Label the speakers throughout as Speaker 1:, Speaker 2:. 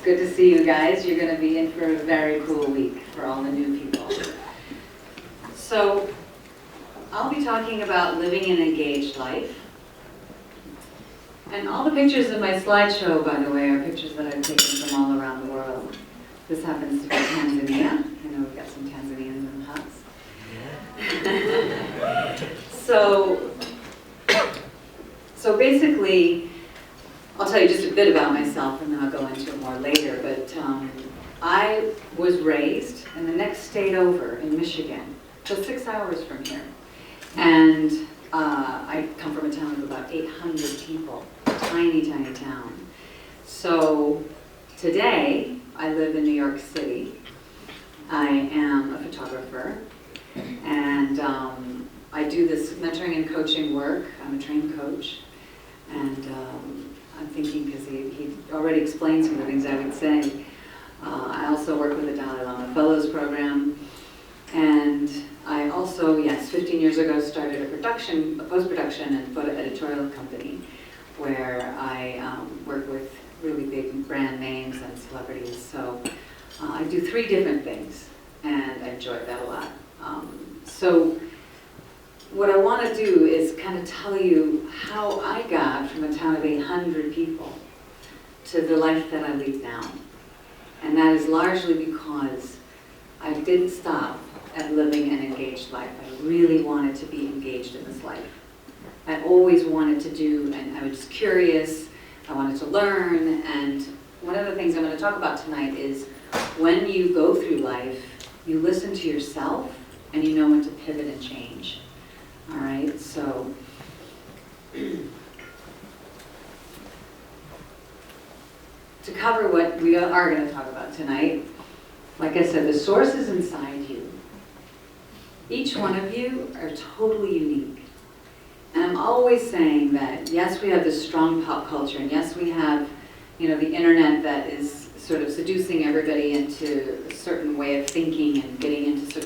Speaker 1: good to see you guys. You're going to be in for a very cool week for all the new people. So, I'll be talking about living an engaged life. And all the pictures in my slideshow, by the way, are pictures that I've taken from all around the world. This happens to be Tanzania. I know we've got some Tanzanians in the house. So basically, I'll tell you just a bit about myself and then I'll go into it more later. But I was raised in the next state over in Michigan, so 6 hours from here. And I come from a town of about 800 people, a tiny, tiny town. So today, I live in New York City. I am a photographer, and I do this mentoring and coaching work. I'm a trained coach, and I'm thinking, because he already explained some of the things I would say. I also work with the Dalai Lama Fellows program, and I also, 15 years ago, started a post-production and photo editorial company where I work with really big brand names and celebrities. So I do 3 different things, and I enjoy that a lot. So what I want to do is kind of tell you how I got from a town of 800 people to the life that I lead now. And that is largely because I didn't stop at living an engaged life. I really wanted to be engaged in this life. I always wanted to do, and I was just curious, I wanted to learn, and one of the things I'm going to talk about tonight is when you go through life, you listen to yourself, and you know when to pivot and change. All right, so to cover what we are going to talk about tonight, like I said, the source is inside you. Each one of you are totally unique. And I'm always saying that, yes, we have this strong pop culture, and yes, we have, the internet that is sort of seducing everybody into a certain way of thinking and getting into,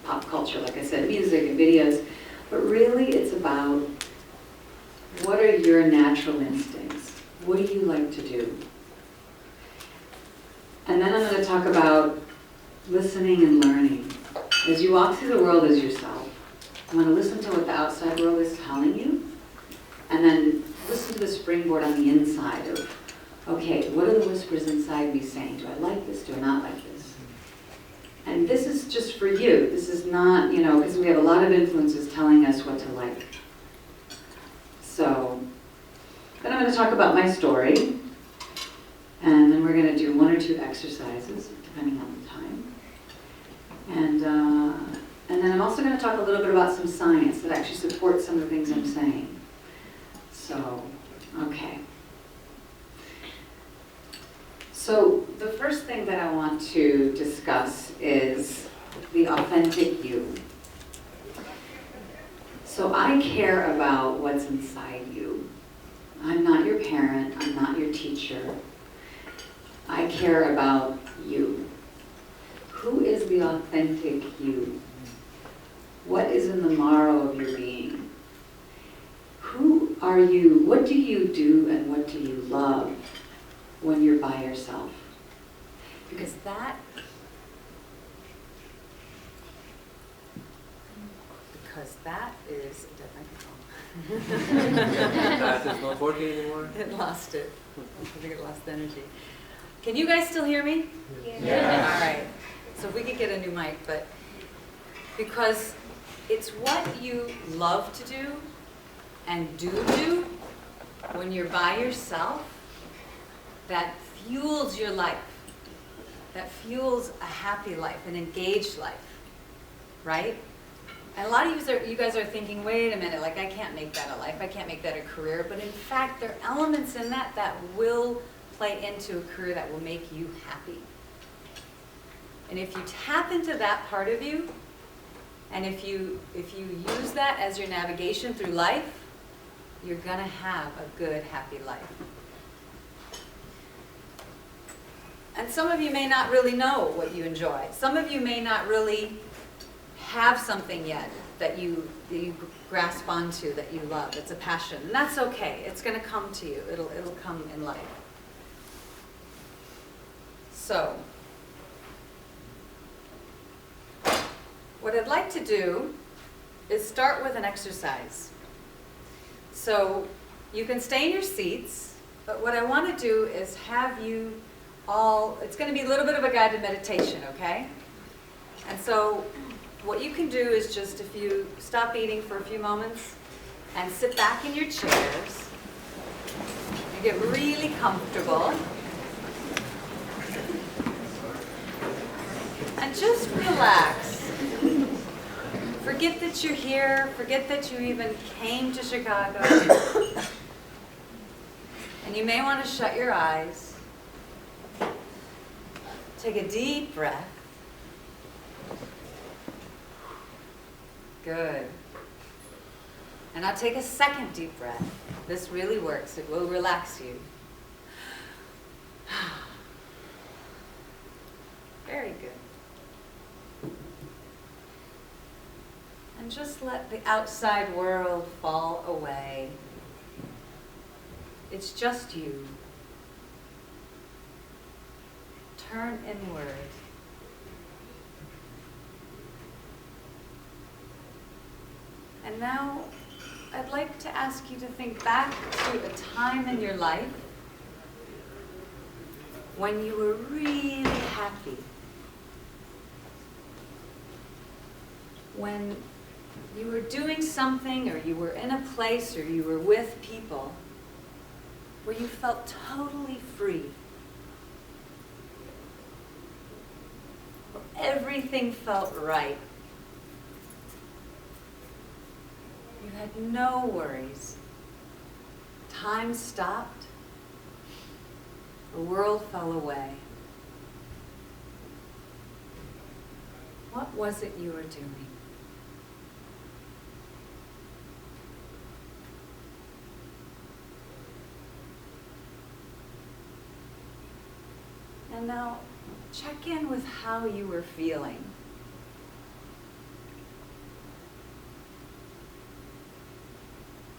Speaker 1: pop culture, like I said, music and videos. But really, it's about what are your natural instincts? What do you like to do? And then I'm going to talk about listening and learning. As you walk through the world as yourself, you want to listen to what the outside world is telling you, and then listen to the springboard on the inside of, okay, what are the whispers inside me saying? Do I like this? Do I not like this? And this is just for you. This is not, because we have a lot of influences telling us what to like. So, then I'm going to talk about my story, and then we're going to do 1 or 2 exercises, depending on the time. And then I'm also going to talk a little bit about some science that actually supports some of the things I'm saying. So, okay. So the first thing that I want to discuss is the authentic you. So I care about what's inside you. I'm not your parent, I'm not your teacher. I care about you. Who is the authentic you? What is in the marrow of your being? Who are you? What do you do and what do you love when you're by yourself? Because that is a dead microphone.
Speaker 2: That is not working anymore?
Speaker 1: It lost it. I think it lost energy. Can you guys still hear me?
Speaker 2: Yeah.
Speaker 1: All right. So if we could get a new mic, but because it's what you love to do and do when you're by yourself that fuels your life, that fuels a happy life, an engaged life, right? And a lot of you guys are thinking, wait a minute, like I can't make that a life, I can't make that a career, but in fact there are elements in that that will play into a career that will make you happy. And if you tap into that part of you, and if you use that as your navigation through life, you're going to have a good, happy life. And some of you may not really know what you enjoy. Some of you may not really have something yet that you grasp onto, that you love. It's a passion. And that's okay. It's going to come to you. It'll come in life.
Speaker 3: So, what I'd like to do is start with an exercise. So, you can stay in your seats, but what I want to do is have you all, it's going to be a little bit of a guided meditation, okay? And so, what you can do is just if you stop eating for a few moments and sit back in your chairs and get really comfortable. And just relax. Forget that you're here. Forget that you even came to Chicago. And you may want to shut your eyes. Take a deep breath. Good. And now take a second deep breath. This really works. It will relax you. Very good. And just let the outside world fall away. It's just you. Turn inward. And now I'd like to ask you to think back to a time in your life when you were really happy. When you were doing something, or you were in a place, or you were with people where you felt totally free. Where everything felt right. You had no worries. Time stopped. The world fell away. What was it you were doing? And now, check in with how you were feeling.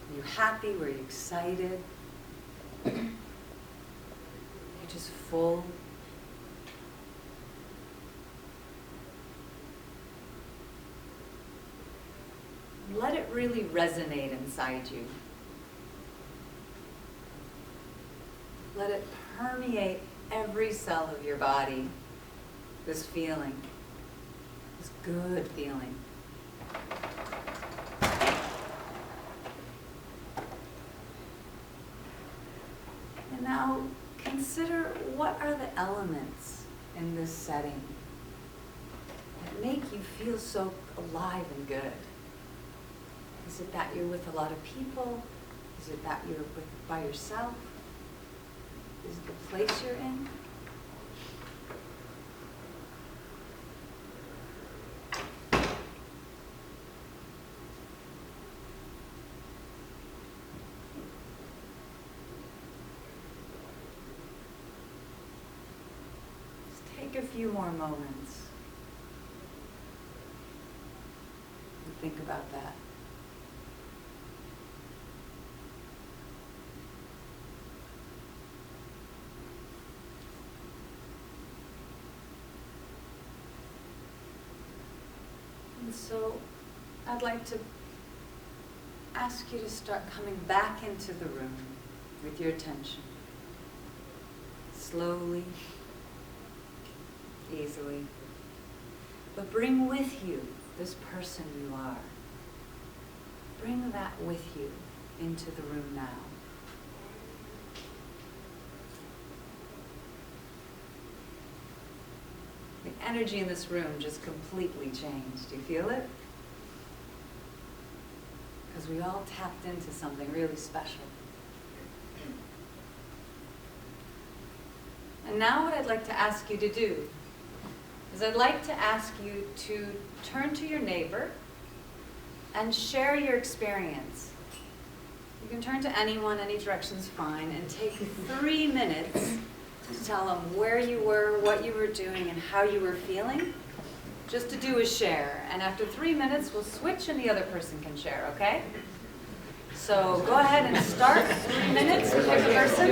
Speaker 3: Were you happy? Were you excited? Were you just full? Let it really resonate inside you. Let it permeate every cell of your body, this feeling, this good feeling. And now consider, what are the elements in this setting that make you feel so alive and good? Is it that you're with a lot of people? Is it that you're by yourself? Is it the place you're in? Just take a few more moments and think about that. And so I'd like to ask you to start coming back into the room with your attention. Slowly, easily. But bring with you this person you are. Bring that with you into the room now. The energy in this room just completely changed. Do you feel it? Because we all tapped into something really special. And now what I'd like to ask you to do is I'd like to ask you to turn to your neighbor and share your experience. You can turn to anyone, any direction's fine, and take 3 minutes to tell them where you were, what you were doing, and how you were feeling. Just to do a share. And after 3 minutes, we'll switch and the other person can share, okay? So go ahead and start. 3 minutes, pick a person.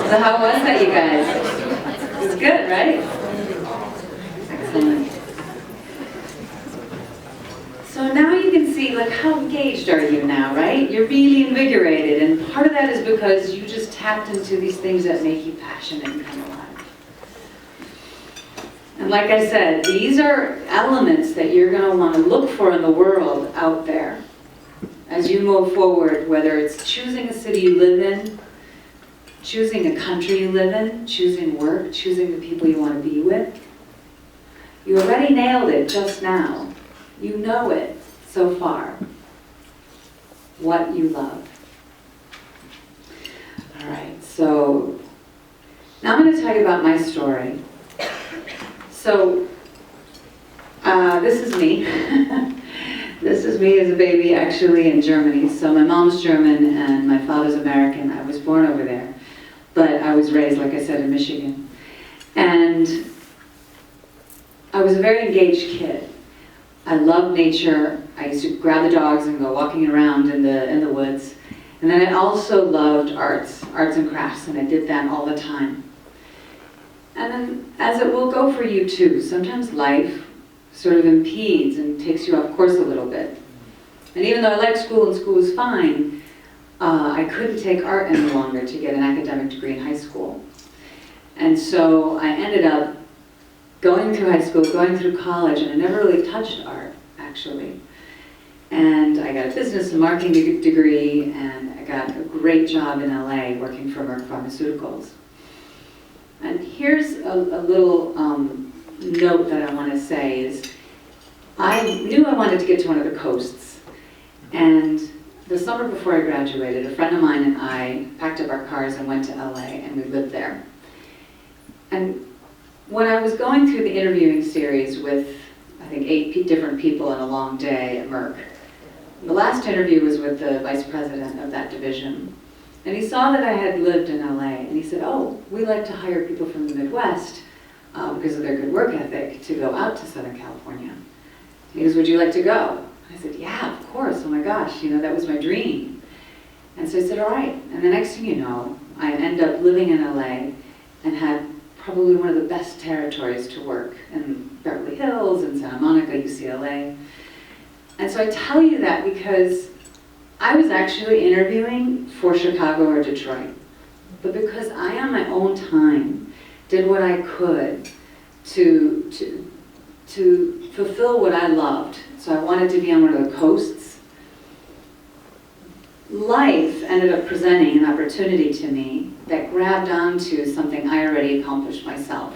Speaker 1: So how was that, you guys? It was good, right? Excellent. So now you can see, like, how engaged are you now, right? You're really invigorated, and part of that is because you just tapped into these things that make you passionate and come alive. And like I said, these are elements that you're going to want to look for in the world out there as you move forward, whether it's choosing a city you live in, choosing a country you live in, choosing work, choosing the people you want to be with. You already nailed it just now. You know it so far. What you love. All right, so now I'm going to tell you about my story. So, this is me. This is me as a baby, actually, in Germany. So my mom's German and my father's American. I was born over there, but I was raised, like I said, in Michigan. And I was a very engaged kid. I loved nature. I used to grab the dogs and go walking around in the woods. And then I also loved arts and crafts, and I did that all the time. And then, as it will go for you too, sometimes life sort of impedes and takes you off course a little bit. And even though I liked school and school was fine, I couldn't take art any longer to get an academic degree in high school. And so I ended up going through high school, going through college, and I never really touched art, actually. And I got a business and marketing degree, and I got a great job in LA working for Merck Pharmaceuticals. And here's a little note that I want to say is, I knew I wanted to get to one of the coasts. And the summer before I graduated, a friend of mine and I packed up our cars and went to LA, and we lived there. And when I was going through the interviewing series with, I think, 8 different people in a long day at Merck, the last interview was with the vice president of that division. And he saw that I had lived in LA, and he said, oh, we like to hire people from the Midwest because of their good work ethic to go out to Southern California. He goes, would you like to go? I said, yeah, of course, oh my gosh, that was my dream. And so I said, all right. And the next thing you know, I end up living in LA and had probably one of the best territories to work in Beverly Hills and Santa Monica, UCLA. And so I tell you that because I was actually interviewing for Chicago or Detroit. But because I, on my own time, did what I could to fulfill what I loved, so I wanted to be on one of the coasts, life ended up presenting an opportunity to me that grabbed onto something I already accomplished myself.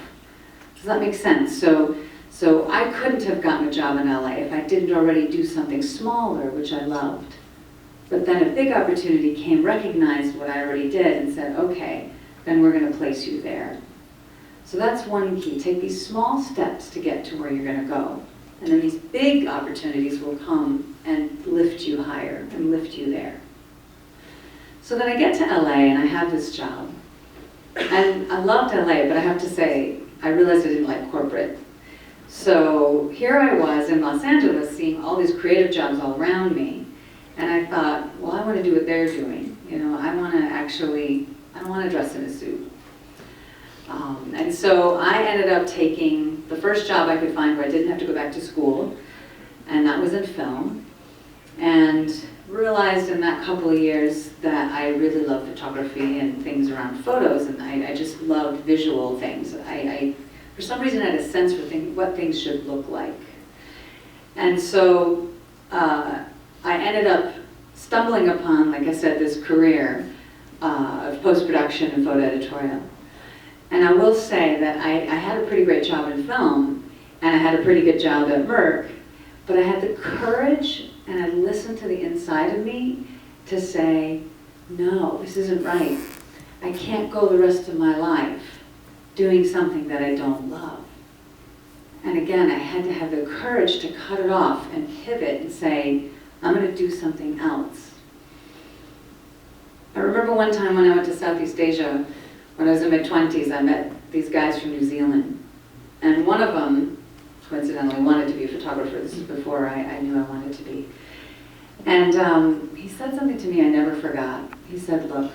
Speaker 1: Does that make sense? So I couldn't have gotten a job in LA if I didn't already do something smaller, which I loved. But then a big opportunity came, recognized what I already did, and said, okay, then we're going to place you there. So that's one key. Take these small steps to get to where you're going to go. And then these big opportunities will come and lift you higher and lift you there. So then I get to LA and I have this job. And I loved LA, but I have to say, I realized I didn't like corporate. So here I was in Los Angeles seeing all these creative jobs all around me. And I thought, well, I want to do what they're doing. I don't want to dress in a suit. And so I ended up taking the first job I could find where I didn't have to go back to school, and that was in film. And realized in that couple of years that I really loved photography and things around photos, and I just loved visual things. I for some reason, had a sense for what things should look like. And so I ended up stumbling upon, like I said, this career of post-production and photo editorial. And I will say that I had a pretty great job in film, and I had a pretty good job at Merck, but I had the courage, and I listened to the inside of me to say, no, this isn't right. I can't go the rest of my life doing something that I don't love. And again, I had to have the courage to cut it off and pivot and say, I'm going to do something else. I remember one time when I went to Southeast Asia, when I was in my mid-20s, I met these guys from New Zealand. And one of them, coincidentally, wanted to be a photographer. This is before I knew I wanted to be. And he said something to me I never forgot. He said, look,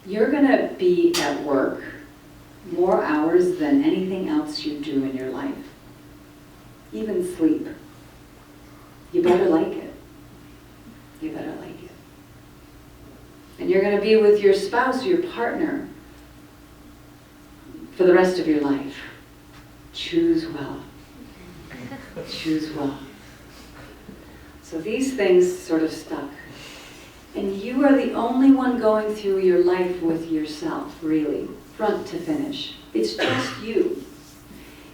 Speaker 1: you're gonna be at work more hours than anything else you do in your life. Even sleep. You better like it. You better like it. And you're gonna be with your spouse or your partner for the rest of your life. Choose well. Choose well. So these things sort of stuck. And you are the only one going through your life with yourself, really, front to finish. It's just you.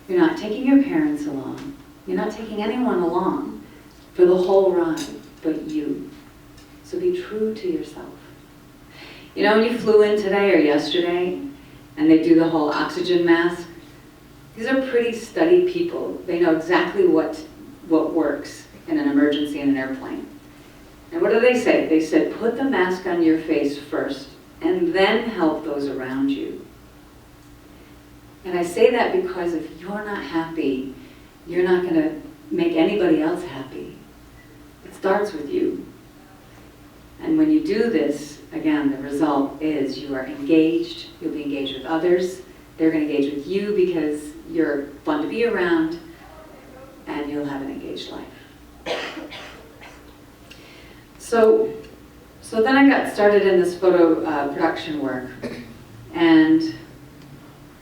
Speaker 1: You're not taking your parents along. You're not taking anyone along for the whole ride, but you. So be true to yourself. You know, when you flew in today or yesterday, and they do the whole oxygen mask, these are pretty studied people. They know exactly what works in an emergency in an airplane. And what do they say? They said, put the mask on your face first, and then help those around you. And I say that because if you're not happy, you're not going to make anybody else happy. It starts with you. And when you do this, again, the result is you are engaged, you'll be engaged with others, they're going to engage with you because you're fun to be around, and you'll have an engaged life. So then I got started in this photo production work, and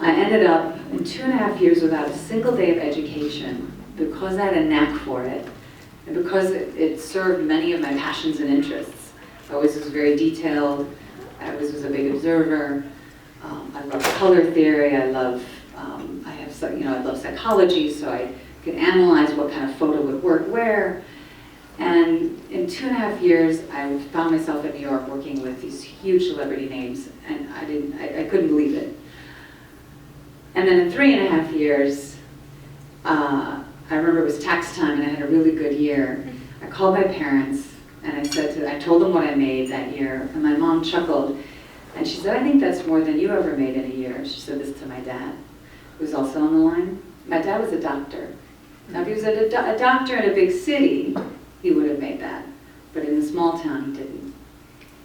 Speaker 1: I ended up in 2.5 years without a single day of education because I had a knack for it, and because it served many of my passions and interests. I always was very detailed. I always was a big observer. I love color theory. I love psychology, so I could analyze what kind of photo would work where. And in 2.5 years, I found myself in New York working with these huge celebrity names, and I couldn't believe it. And then in 3.5 years, I remember it was tax time and I had a really good year. I called my parents and I told them what I made that year, and my mom chuckled, and she said, I think that's more than you ever made in a year. She said this to my dad, who was also on the line. My dad was a doctor. Now, if he was a doctor in a big city, he would have made that. But in the small town, he didn't.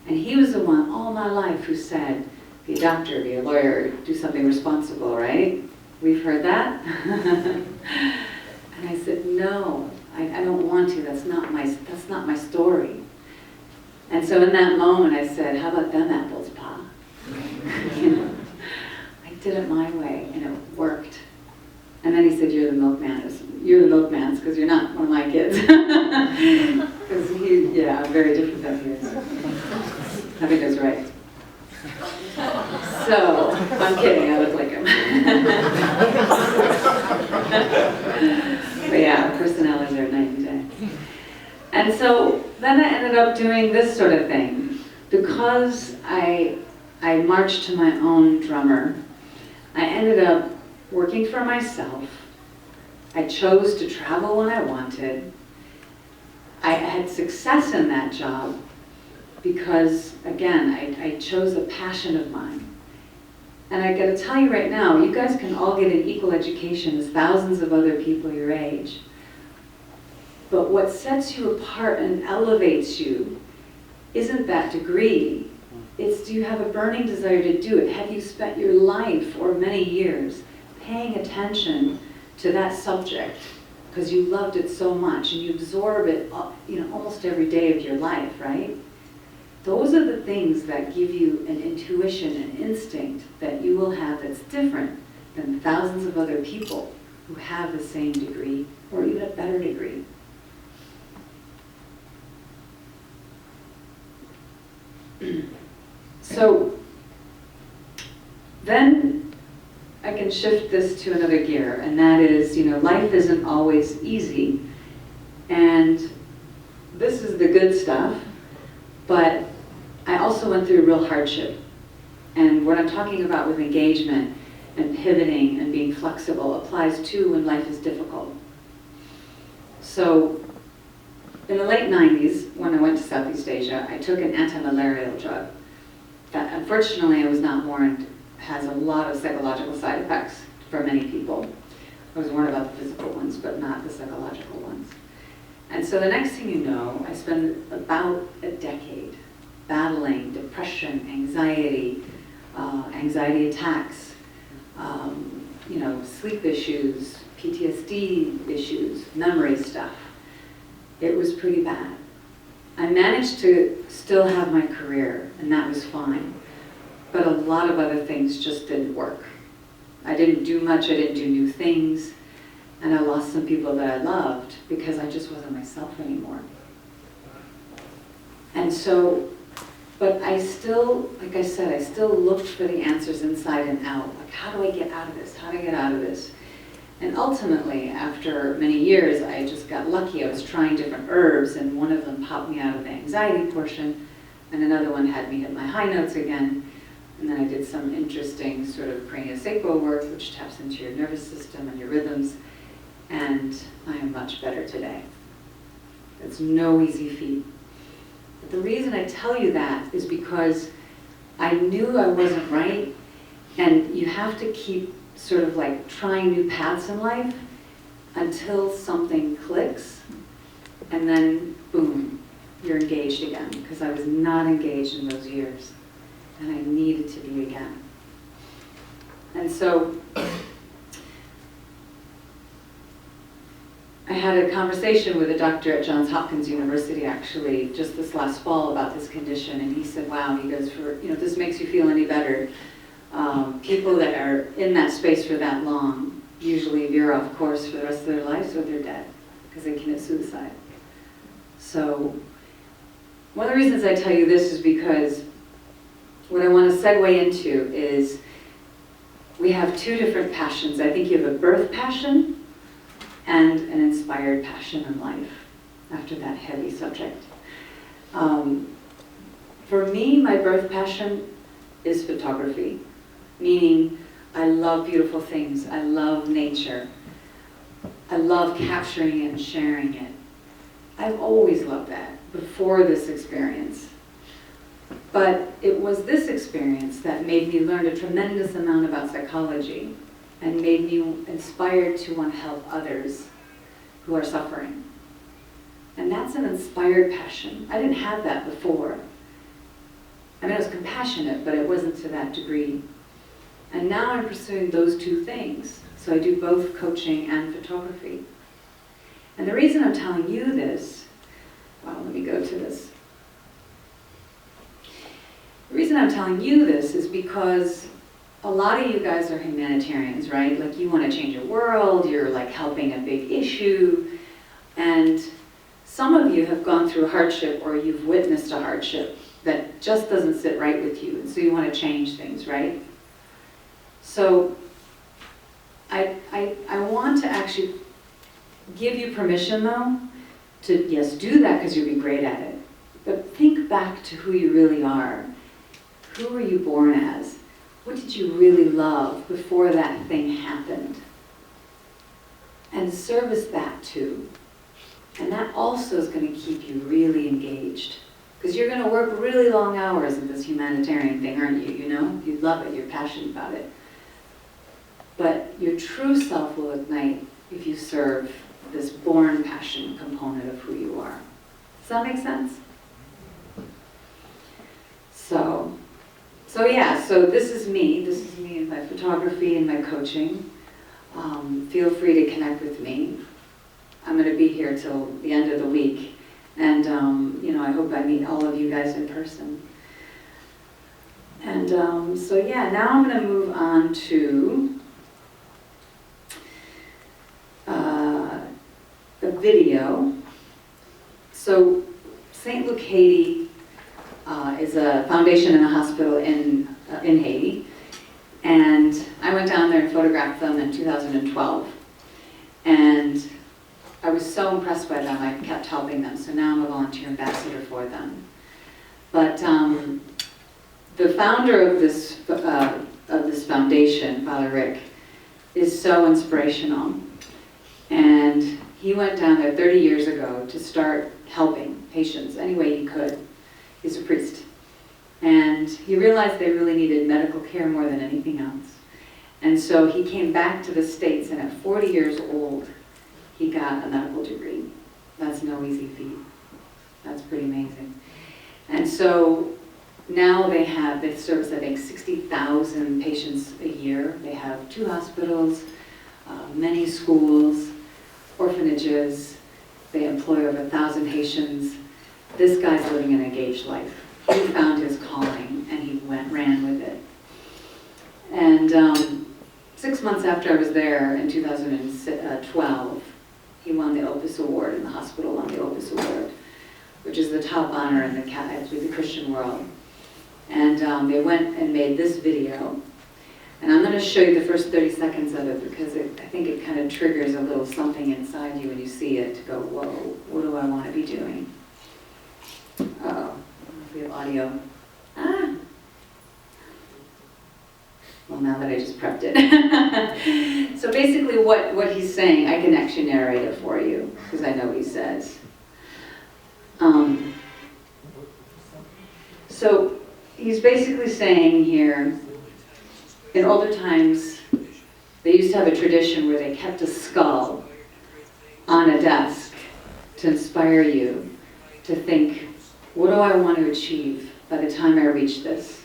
Speaker 1: And he was the one all my life who said, be a doctor, be a lawyer, do something responsible, right? We've heard that. And I said, no, I don't want to. That's not my story. And so in that moment, I said, how about them apples, Pa? You know, I did it my way, and it worked. And then he said, you're the milkman. You're the milkman's because you're not one of my kids. Because I'm very different than he is. I think that's right. So, I'm kidding, I look like him. But yeah, personalities are night and day. And so then I ended up doing this sort of thing. Because I marched to my own drummer, I ended up working for myself. I chose to travel when I wanted. I had success in that job because, again, I chose a passion of mine. And I gotta tell you right now, you guys can all get an equal education as thousands of other people your age. But what sets you apart and elevates you isn't that degree. It's, do you have a burning desire to do it? Have you spent your life or many years paying attention to that subject because you loved it so much and you absorb it, almost every day of your life, right? Those are the things that give you an intuition, an instinct that you will have that's different than thousands of other people who have the same degree or even a better degree. So then I can shift this to another gear, and that is, life isn't always easy. And this is the good stuff, but I also went through real hardship. And what I'm talking about with engagement and pivoting and being flexible applies too when life is difficult. So in the late 90s, when I went to Southeast Asia, I took an anti-malarial drug that unfortunately I was not warned has a lot of psychological side effects for many people. I was warned about the physical ones, but not the psychological ones. And so the next thing you know, I spent about a decade battling depression, anxiety, anxiety attacks, sleep issues, PTSD issues, memory stuff. It was pretty bad. I managed to still have my career, and that was fine. But a lot of other things just didn't work. I didn't do much, I didn't do new things, and I lost some people that I loved because I just wasn't myself anymore. And so, but I still, like I said, I still looked for the answers inside and out. Like, how do I get out of this? How do I get out of this? And ultimately, after many years, I just got lucky. I was trying different herbs, and one of them popped me out of the anxiety portion, and another one had me hit my high notes again. And then I did some interesting sort of craniosacral work, which taps into your nervous system and your rhythms, and I am much better today. It's no easy feat. But the reason I tell you that is because I knew I wasn't right, and you have to keep sort of like trying new paths in life until something clicks, and then boom, you're engaged again, because I was not engaged in those years, and I needed to be again. And so I had a conversation with a doctor at Johns Hopkins University actually just this last fall about this condition, and he said, wow, he goes, if this makes you feel any better, people that are in that space for that long usually veer off course for the rest of their lives, or they're dead because they commit suicide. So one of the reasons I tell you this is because what I want to segue into is we have two different passions. I think you have a birth passion and an inspired passion in life, after that heavy subject. For me, my birth passion is photography, meaning I love beautiful things. I love nature. I love capturing it and sharing it. I've always loved that before this experience. But it was this experience that made me learn a tremendous amount about psychology and made me inspired to want to help others who are suffering. And that's an inspired passion. I didn't have that before. I mean, I was compassionate, but it wasn't to that degree. And now I'm pursuing those two things. So I do both coaching and photography. And the reason I'm telling you this, well, let me go to this. The reason I'm telling you this is because a lot of you guys are humanitarians, right? Like, you want to change the world, you're like helping a big issue, and some of you have gone through hardship, or you've witnessed a hardship that just doesn't sit right with you, and so you want to change things, right? So I want to actually give you permission, though, to, yes, do that because you'll be great at it, but think back to who you really are. Who were you born as? What did you really love before that thing happened? And service that too. And that also is going to keep you really engaged. Because you're going to work really long hours in this humanitarian thing, aren't you? You know? You love it, you're passionate about it. But your true self will ignite if you serve this born passion component of who you are. Does that make sense? So yeah, so this is me in my photography and my coaching. Feel free to connect with me. I'm going to be here till the end of the week, and I hope I meet all of you guys in person. And so yeah, now I'm going to move on to a video. So St. Luke, Haiti is a foundation and a hospital in Haiti. And I went down there and photographed them in 2012. And I was so impressed by them, I kept helping them. So now I'm a volunteer ambassador for them. But the founder of this foundation, Father Rick, is so inspirational. And he went down there 30 years ago to start helping patients any way he could. He's a priest. And he realized they really needed medical care more than anything else. And so he came back to the States, and at 40 years old, he got a medical degree. That's no easy feat. That's pretty amazing. And so now they service, I think, 60,000 patients a year. They have 2 hospitals, many schools, orphanages. They employ over 1,000 Haitians. This guy's living an engaged life. He found his calling and he ran with it. And 6 months after I was there in 2012, he won the Opus Award, and the hospital won the Opus Award, which is the top honor in the Christian world. And they went and made this video. And I'm going to show you the first 30 seconds of it because I think it kind of triggers a little something inside you when you see it to go, whoa, what do I want to be doing? Uh-oh, I don't know if we have audio. Well, now that I just prepped it. So basically what he's saying, I can actually narrate it for you because I know what he says. So he's basically saying here, in older times, they used to have a tradition where they kept a skull on a desk to inspire you to think, what do I want to achieve by the time I reach this?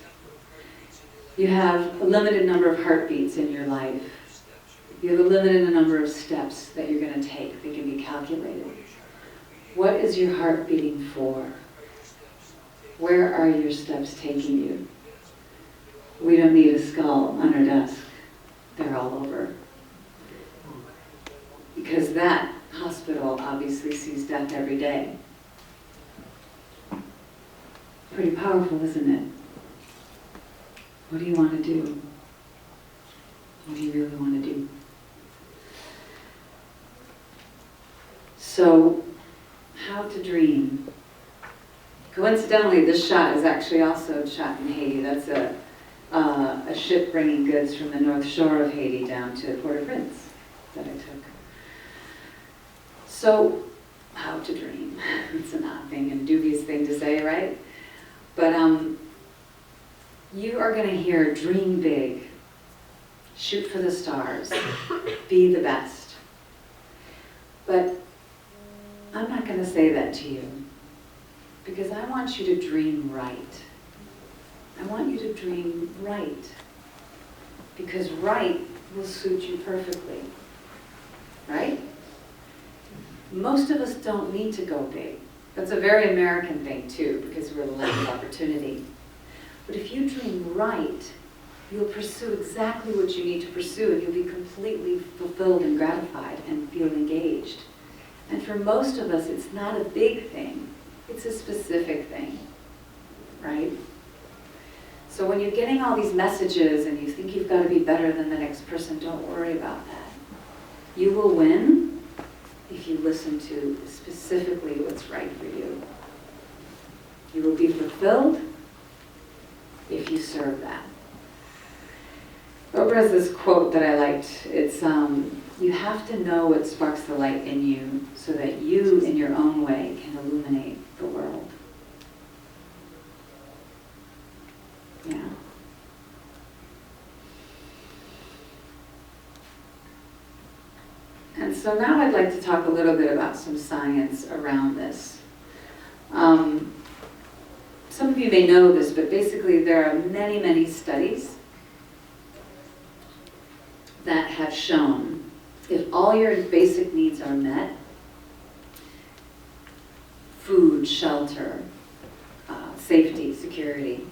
Speaker 1: You have a limited number of heartbeats in your life. You have a limited number of steps that you're going to take that can be calculated. What is your heart beating for? Where are your steps taking you? We don't need a skull on our desk. They're all over. Because that hospital obviously sees death every day. Pretty powerful, isn't it? What do you want to do? What do you really want to do? So, how to dream. Coincidentally, this shot is actually also shot in Haiti. That's a ship bringing goods from the north shore of Haiti down to Port-au-Prince that I took. So, how to dream. It's an odd thing and dubious thing to say, right? But you are going to hear dream big, shoot for the stars, be the best. But I'm not going to say that to you because I want you to dream right. I want you to dream right because right will suit you perfectly, right? Most of us don't need to go big. That's a very American thing too because we're the land of opportunity. But if you dream right, you'll pursue exactly what you need to pursue and you'll be completely fulfilled and gratified and feel engaged. And for most of us, it's not a big thing. It's a specific thing, right? So when you're getting all these messages and you think you've got to be better than the next person, don't worry about that. You will win if you listen to specifically what's right for you. You will be fulfilled if you serve that. Oprah has this quote that I liked. It's, you have to know what sparks the light in you so that you, in your own way, can illuminate the world. Yeah. And so now I'd like to talk a little bit about some science around this. Some of you may know this, but basically there are many, many studies that have shown if all your basic needs are met, food, shelter, safety, security,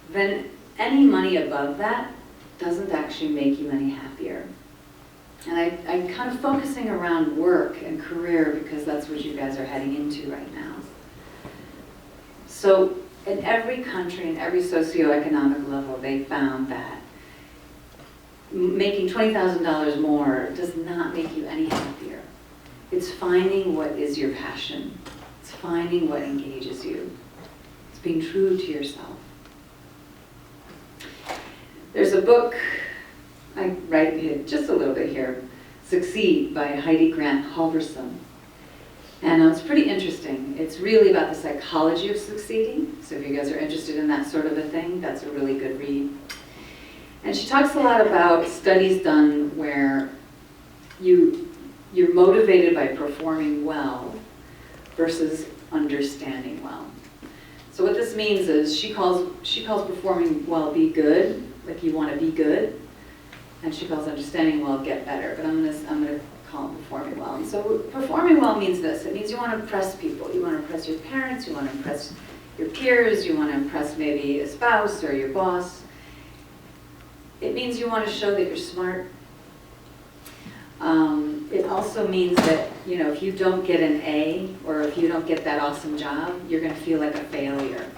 Speaker 1: then any money above that doesn't actually make you any happier. And I'm kind of focusing around work and career because that's what you guys are heading into right now. So in every country, in every socioeconomic level, they found that making $20,000 more does not make you any happier. It's finding what is your passion. It's finding what engages you. It's being true to yourself. There's a book, I write it just a little bit here, Succeed by Heidi Grant Halverson. And it's pretty interesting. It's really about the psychology of succeeding. So if you guys are interested in that sort of a thing, that's a really good read. And she talks a lot about studies done where you're motivated by performing well versus understanding well. So what this means is she calls performing well be good, like you want to be good, and she calls understanding well get better. But I'm gonna call it performing well. And so performing well means this. It means you want to impress people. You want to impress your parents. You want to impress your peers. You want to impress maybe a spouse or your boss. It means you want to show that you're smart. It also means that, if you don't get an A or if you don't get that awesome job, you're going to feel like a failure.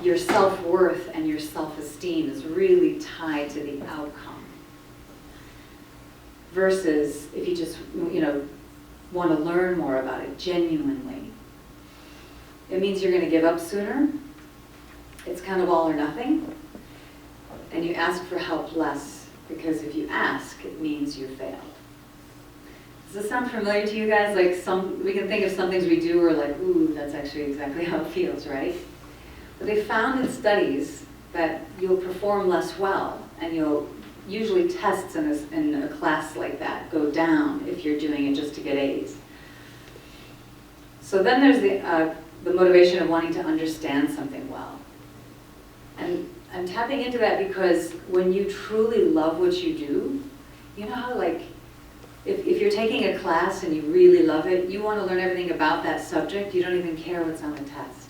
Speaker 1: Your self-worth and your self-esteem is really tied to the outcome. Versus if you just, want to learn more about it genuinely. It means you're going to give up sooner. It's kind of all or nothing. And you ask for help less, because if you ask, it means you failed. Does this sound familiar to you guys? Like we can think of some things we do, or like, ooh, that's actually exactly how it feels, right? But they found in studies that you'll perform less well, and you'll usually tests in a class like that go down if you're doing it just to get A's. So then there's the motivation of wanting to understand something well. And I'm tapping into that because when you truly love what you do, you know how if you're taking a class and you really love it, you want to learn everything about that subject, you don't even care what's on the test.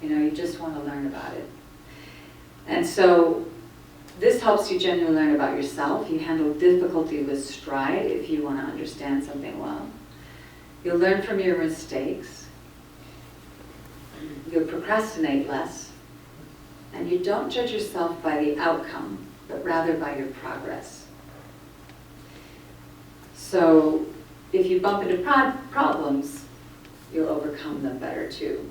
Speaker 1: You just want to learn about it. And so this helps you genuinely learn about yourself. You handle difficulty with stride if you want to understand something well. You'll learn from your mistakes. You'll procrastinate less. And you don't judge yourself by the outcome, but rather by your progress. So if you bump into problems, you'll overcome them better too.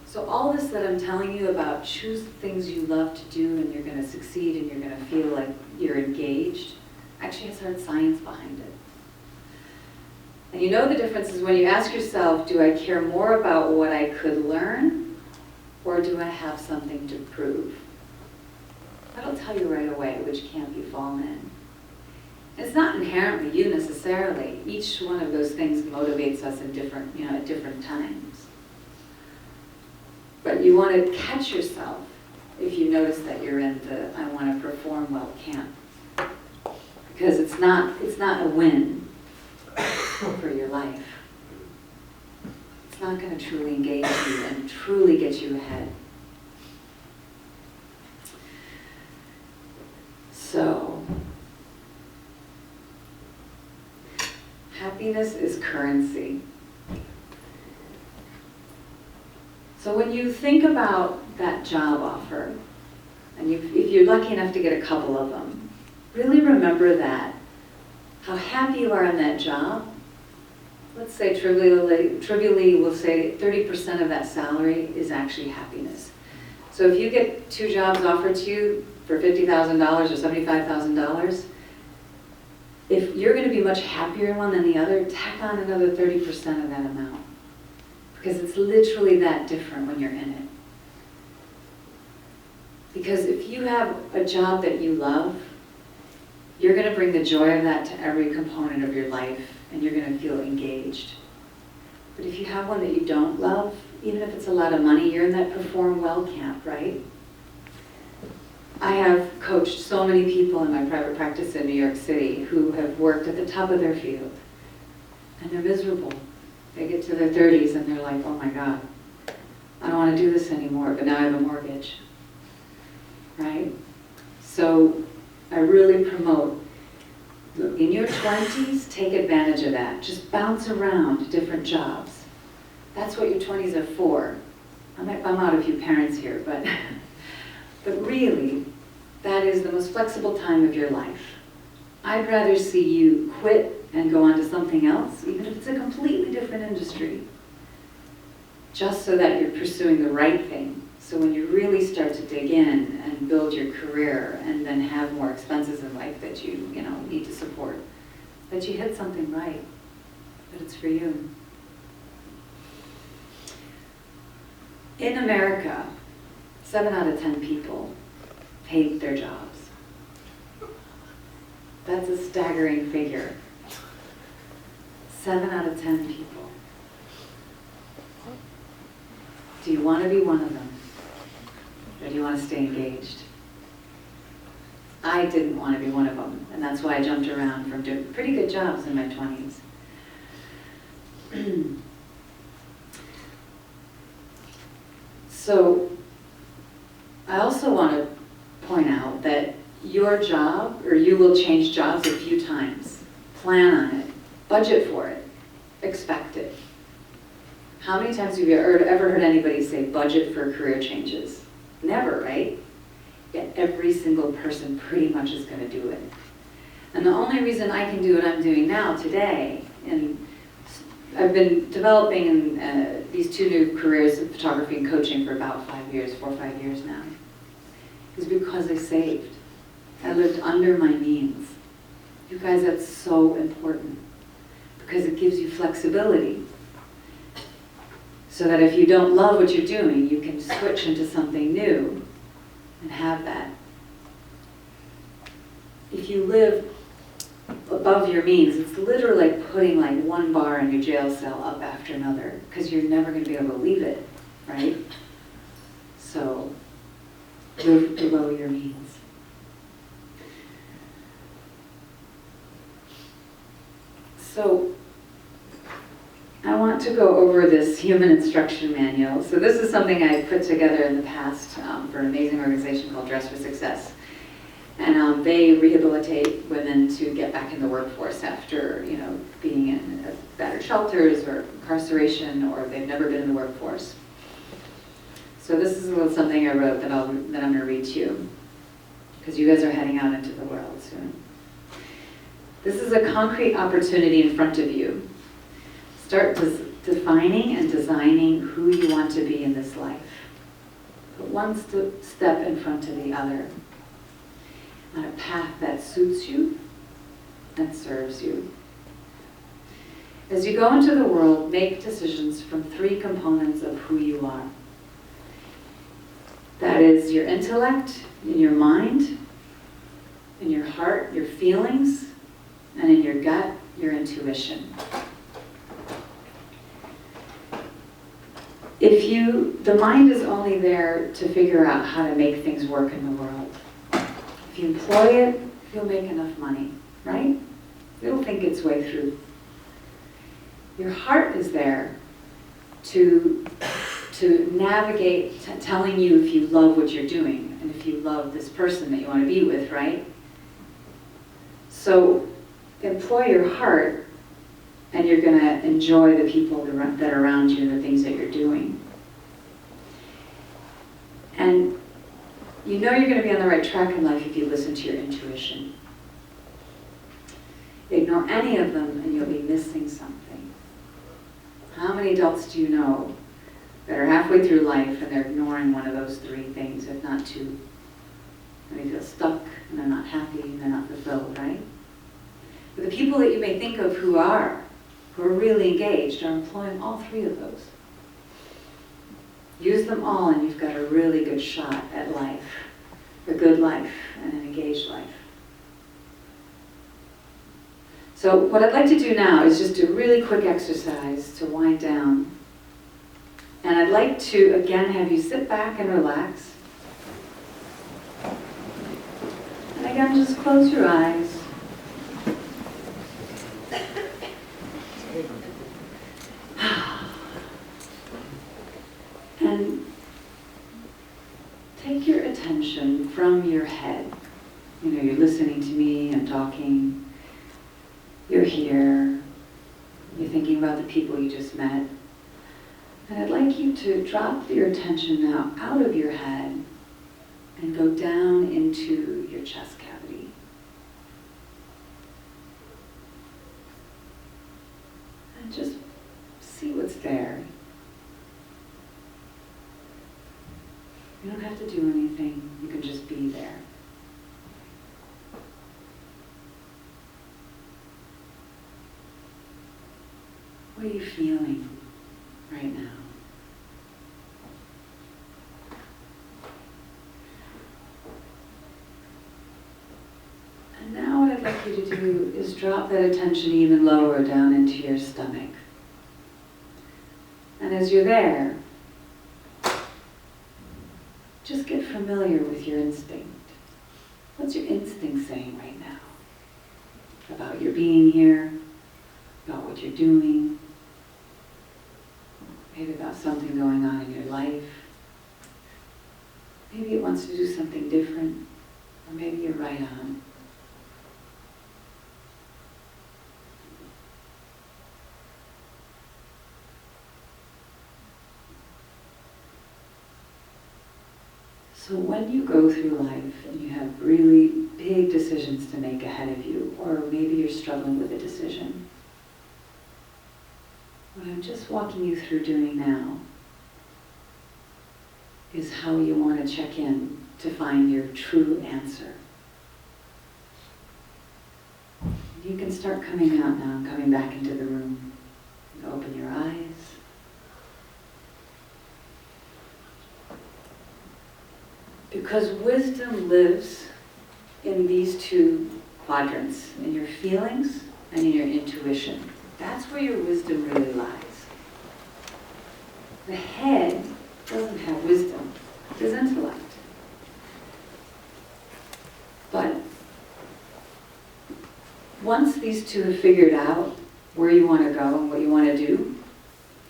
Speaker 1: So all this that I'm telling you about, choose the things you love to do and you're going to succeed and you're going to feel like you're engaged, actually has hard science behind it. And the difference is when you ask yourself, do I care more about what I could learn, or do I have something to prove? That'll tell you right away which camp you fall in. It's not inherently you necessarily. Each one of those things motivates us in different, at different times. But you want to catch yourself if you notice that you're in the I want to perform well camp. Because it's not a win for your life. It's not going to truly engage you and truly get you ahead. So, happiness is currency. So when you think about that job offer, and if you're lucky enough to get a couple of them, really remember that. How happy you are in that job. Let's say trivially we'll say 30% of that salary is actually happiness. So if you get 2 jobs offered to you for $50,000 or $75,000, if you're going to be much happier in one than the other, tack on another 30% of that amount. Because it's literally that different when you're in it. Because if you have a job that you love, you're going to bring the joy of that to every component of your life, and you're going to feel engaged. But if you have one that you don't love, even if it's a lot of money, you're in that perform well camp, right? I have coached so many people in my private practice in New York City who have worked at the top of their field, and they're miserable. They get to their 30s and they're like, oh my God, I don't want to do this anymore, but now I have a mortgage, right? So I really promote, in your 20s, take advantage of that. Just bounce around different jobs. That's what your 20s are for. I might bum out a few parents here, but really, that is the most flexible time of your life. I'd rather see you quit and go on to something else, even if it's a completely different industry, just so that you're pursuing the right thing. So when you really start to dig in and build your career and then have more expenses in life that you need to support, that you hit something right, that it's for you. In America, 7 out of 10 people hate their jobs. That's a staggering figure. 7 out of 10 people. Do you want to be one of them? Or do you want to stay engaged? I didn't want to be one of them, and that's why I jumped around from doing pretty good jobs in my 20s. So, I also want to point out that your job, or you will change jobs a few times. Plan on it. Budget for it. Expect it. How many times have you ever heard anybody say budget for career changes? Never, right? Yet every single person pretty much is going to do it. And the only reason I can do what I'm doing now today, and I've been developing these 2 new careers of photography and coaching for about 5 years, 4 or 5 years now, is because I saved. I lived under my means. You guys, that's so important because it gives you flexibility. So that if you don't love what you're doing, you can switch into something new and have that. If you live above your means, it's literally like putting like one bar in your jail cell up after another, because you're never going to be able to leave it, right? So, live below your means. So, I want to go over this human instruction manual. So this is something I put together in the past for an amazing organization called Dress for Success. And they rehabilitate women to get back in the workforce after, being in battered shelters or incarceration, or they've never been in the workforce. So this is a little something I wrote that I'm going to read to you, because you guys are heading out into the world soon. This is a concrete opportunity in front of you. Start defining and designing who you want to be in this life. Put one step in front of the other, on a path that suits you, that serves you. As you go into the world, make decisions from 3 components of who you are. That is your intellect, in your mind, in your heart, your feelings, and in your gut, your intuition. The mind is only there to figure out how to make things work in the world. If you employ it, you'll make enough money, right? It'll think its way through. Your heart is there to navigate, telling you if you love what you're doing and if you love this person that you want to be with, right? So employ your heart, and you're going to enjoy the people that are around you and the things that you're doing. And you know you're going to be on the right track in life if you listen to your intuition. Ignore any of them and you'll be missing something. How many adults do you know that are halfway through life and they're ignoring one of those 3 things, if not 2? And they feel stuck and they're not happy and they're not fulfilled, right? But the people that you may think of who are really engaged are employing all 3 of those. Use them all and you've got a really good shot at life, a good life and an engaged life. So what I'd like to do now is just a really quick exercise to wind down. And I'd like to, again, have you sit back and relax. And again, just close your eyes. And take your attention from your head. You're listening to me, I'm talking. You're here. You're thinking about the people you just met. And I'd like you to drop your attention now out of your head and go down into your chest cavity. And just see what's there. You don't have to do anything. You can just be there. What are you feeling right now? And now what I'd like you to do is drop that attention even lower down into your stomach. And as you're there, just get familiar with your instinct. What's your instinct saying right now? About your being here, about what you're doing, maybe about something going on in your life. Maybe it wants to do something different, or maybe you're right on. So when you go through life and you have really big decisions to make ahead of you, or maybe you're struggling with a decision, what I'm just walking you through doing now is how you want to check in to find your true answer. You can start coming out now, coming back into the room. Open your eyes. Because wisdom lives in these two quadrants, in your feelings and in your intuition. That's where your wisdom really lies. The head doesn't have wisdom, it has intellect. But once these two have figured out where you want to go and what you want to do,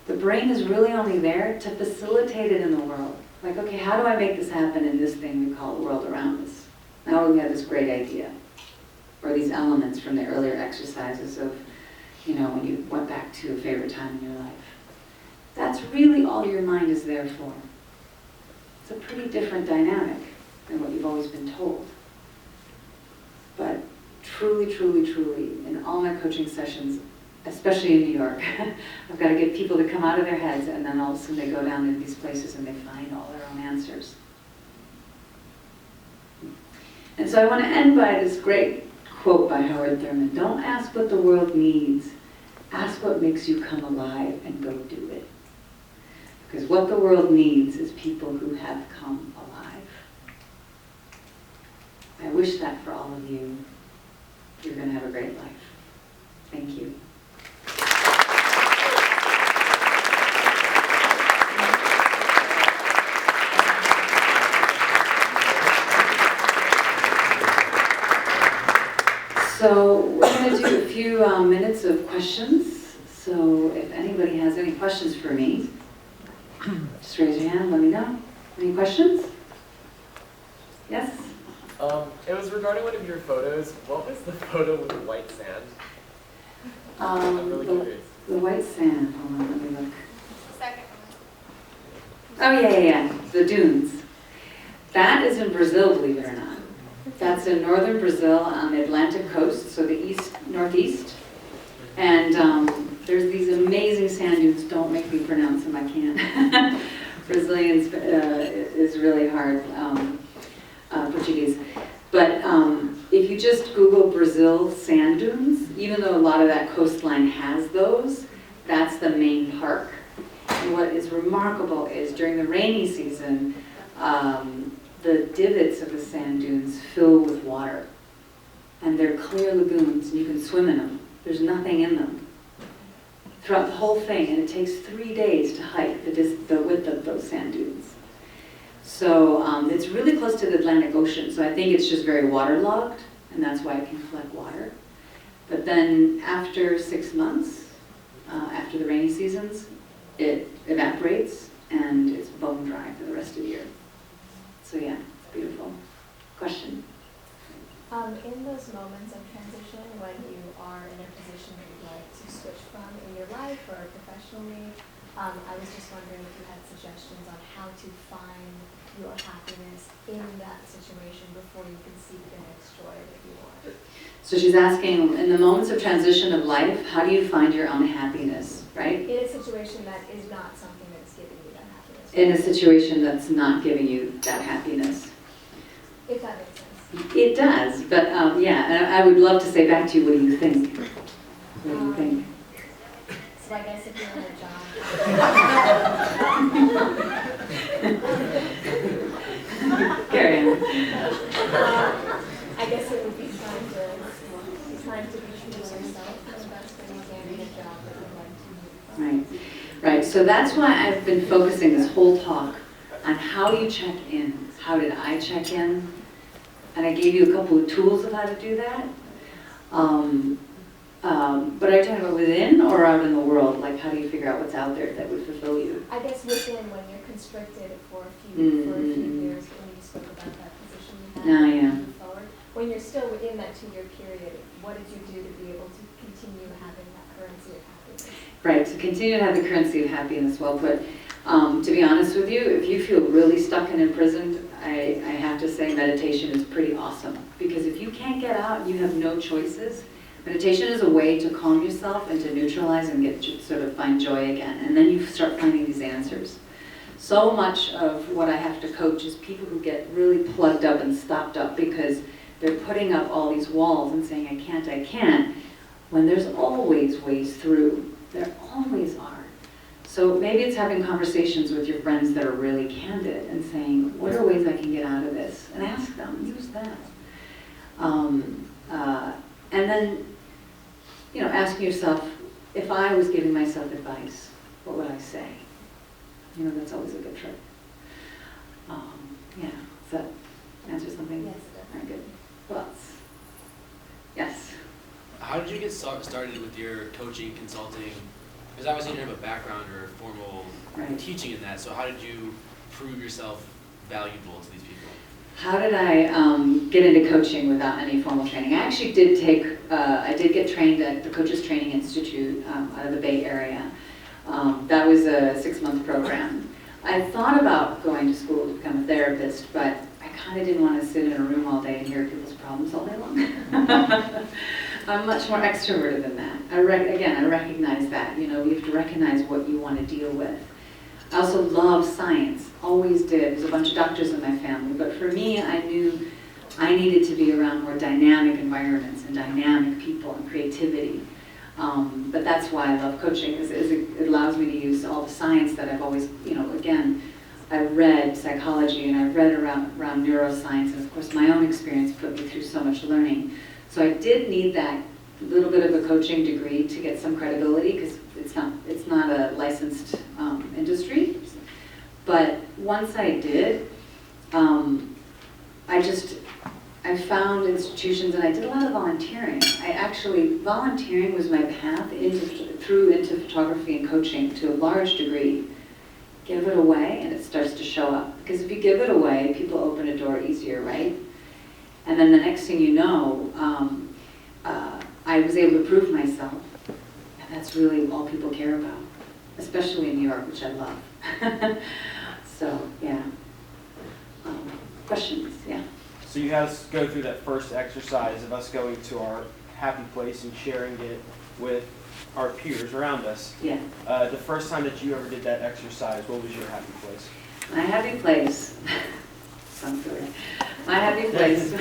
Speaker 1: the brain is really only there to facilitate it in the world. Like, okay, how do I make this happen in this thing we call the world around us? Now we have this great idea. Or these elements from the earlier exercises of, when you went back to a favorite time in your life. That's really all your mind is there for. It's a pretty different dynamic than what you've always been told. But truly, truly, truly, in all my coaching sessions, especially in New York, I've got to get people to come out of their heads, and then all of a sudden they go down into these places and they find all their own answers. And so I want to end by this great quote by Howard Thurman. Don't ask what the world needs. Ask what makes you come alive and go do it. Because what the world needs is people who have come alive. I wish that for all of you. You're going to have a great life. Thank you. So we're going to do a few minutes of questions. So if anybody has any questions for me, just raise your hand, let me know. Any questions? Yes?
Speaker 4: It was regarding one of your photos. What was the photo with the white sand? I'm really curious.
Speaker 1: The white sand. Hold on, let me look.
Speaker 5: Second
Speaker 1: Oh, yeah. The dunes. That is in Brazil, believe it or not. That's in northern Brazil on the Atlantic coast, so the northeast. And there's these amazing sand dunes. Don't make me pronounce them, I can't. Brazilians is really hard, Portuguese. But if you just Google Brazil sand dunes, even though a lot of that coastline has those, that's the main park. And what is remarkable is during the rainy season, the divots of the sand dunes fill with water. And they're clear lagoons, and you can swim in them. There's nothing in them. Throughout the whole thing, and it takes 3 days to hike the width of those sand dunes. So it's really close to the Atlantic Ocean, so I think it's just very waterlogged, and that's why it can collect water. But then after 6 months, after the rainy seasons, it evaporates, and it's bone dry for the rest of the year. So yeah, it's beautiful. Question?
Speaker 5: In those moments of transition, when you are in a position that you'd like to switch from in your life or professionally, I was just wondering if you had suggestions on how to find your happiness in that situation before you can seek the next joy that you want.
Speaker 1: So she's asking, in the moments of transition of life, how do you find your own happiness, right?
Speaker 5: In a situation that is not something that's giving you that happiness.
Speaker 1: In a situation that's not giving you that happiness.
Speaker 5: If that makes sense.
Speaker 1: It does, but yeah, I would love to say back to you, what do you think? What do you think?
Speaker 5: So I guess if you're in a job.
Speaker 1: Carry on.
Speaker 5: I guess it would be trying to be true to yourself, and that's when you can get a job that you like to move from.
Speaker 1: Right. So that's why I've been focusing this whole talk on how you check in. How did I check in? And I gave you a couple of tools of how to do that. But are you talking about within or out in the world? Like, how do you figure out what's out there that would fulfill you?
Speaker 5: I guess within, when you're constricted for a few years, when you spoke about that position you had moving forward, when you're still within that 2-year period, what did you do to be able to continue having that currency of happiness?
Speaker 1: Right, to continue to have the currency of happiness, well put. To be honest with you, if you feel really stuck and imprisoned, I have to say meditation is pretty awesome. Because if you can't get out and you have no choices, meditation is a way to calm yourself and to neutralize and get sort of find joy again. And then you start finding these answers. So much of what I have to coach is people who get really plugged up and stopped up because they're putting up all these walls and saying, I can't, when there's always ways through. There always are. So maybe it's having conversations with your friends that are really candid and saying, what are ways I can get out of this? And ask them, use that. And then, asking yourself, if I was giving myself advice, what would I say? That's always a good trick. Yeah, does that answer something?
Speaker 5: Yes,
Speaker 1: Very good. What else? Yes.
Speaker 6: How did you get started with your coaching, consulting? Because obviously you didn't have a background or formal teaching in that, so how did you prove yourself valuable to these people?
Speaker 1: How did I get into coaching without any formal training? I actually did I did get trained at the Coaches Training Institute out of the Bay Area. That was a 6-month program. I thought about going to school to become a therapist, but I kind of didn't want to sit in a room all day and hear people's problems all day long. I'm much more extroverted than that. I recognize that. You have to recognize what you want to deal with. I also love science, always did. There's a bunch of doctors in my family, but for me, I knew I needed to be around more dynamic environments and dynamic people and creativity. But that's why I love coaching, is it allows me to use all the science that I've always, I read psychology and I read around neuroscience, and of course my own experience put me through so much learning. So I did need that little bit of a coaching degree to get some credibility, because it's not a licensed industry. But once I did, I found institutions, and I did a lot of volunteering. Volunteering was my path into photography and coaching to a large degree. Give it away and it starts to show up. Because if you give it away, people open a door easier, right? And then the next thing you know, I was able to prove myself. And that's really all people care about, especially in New York, which I love. So, yeah. Questions? Yeah.
Speaker 7: So you had us go through that first exercise of us going to our happy place and sharing it with our peers around us.
Speaker 1: Yeah.
Speaker 7: The first time that you ever did that exercise, what was your happy place?
Speaker 1: My happy place. Sounds good. My happy place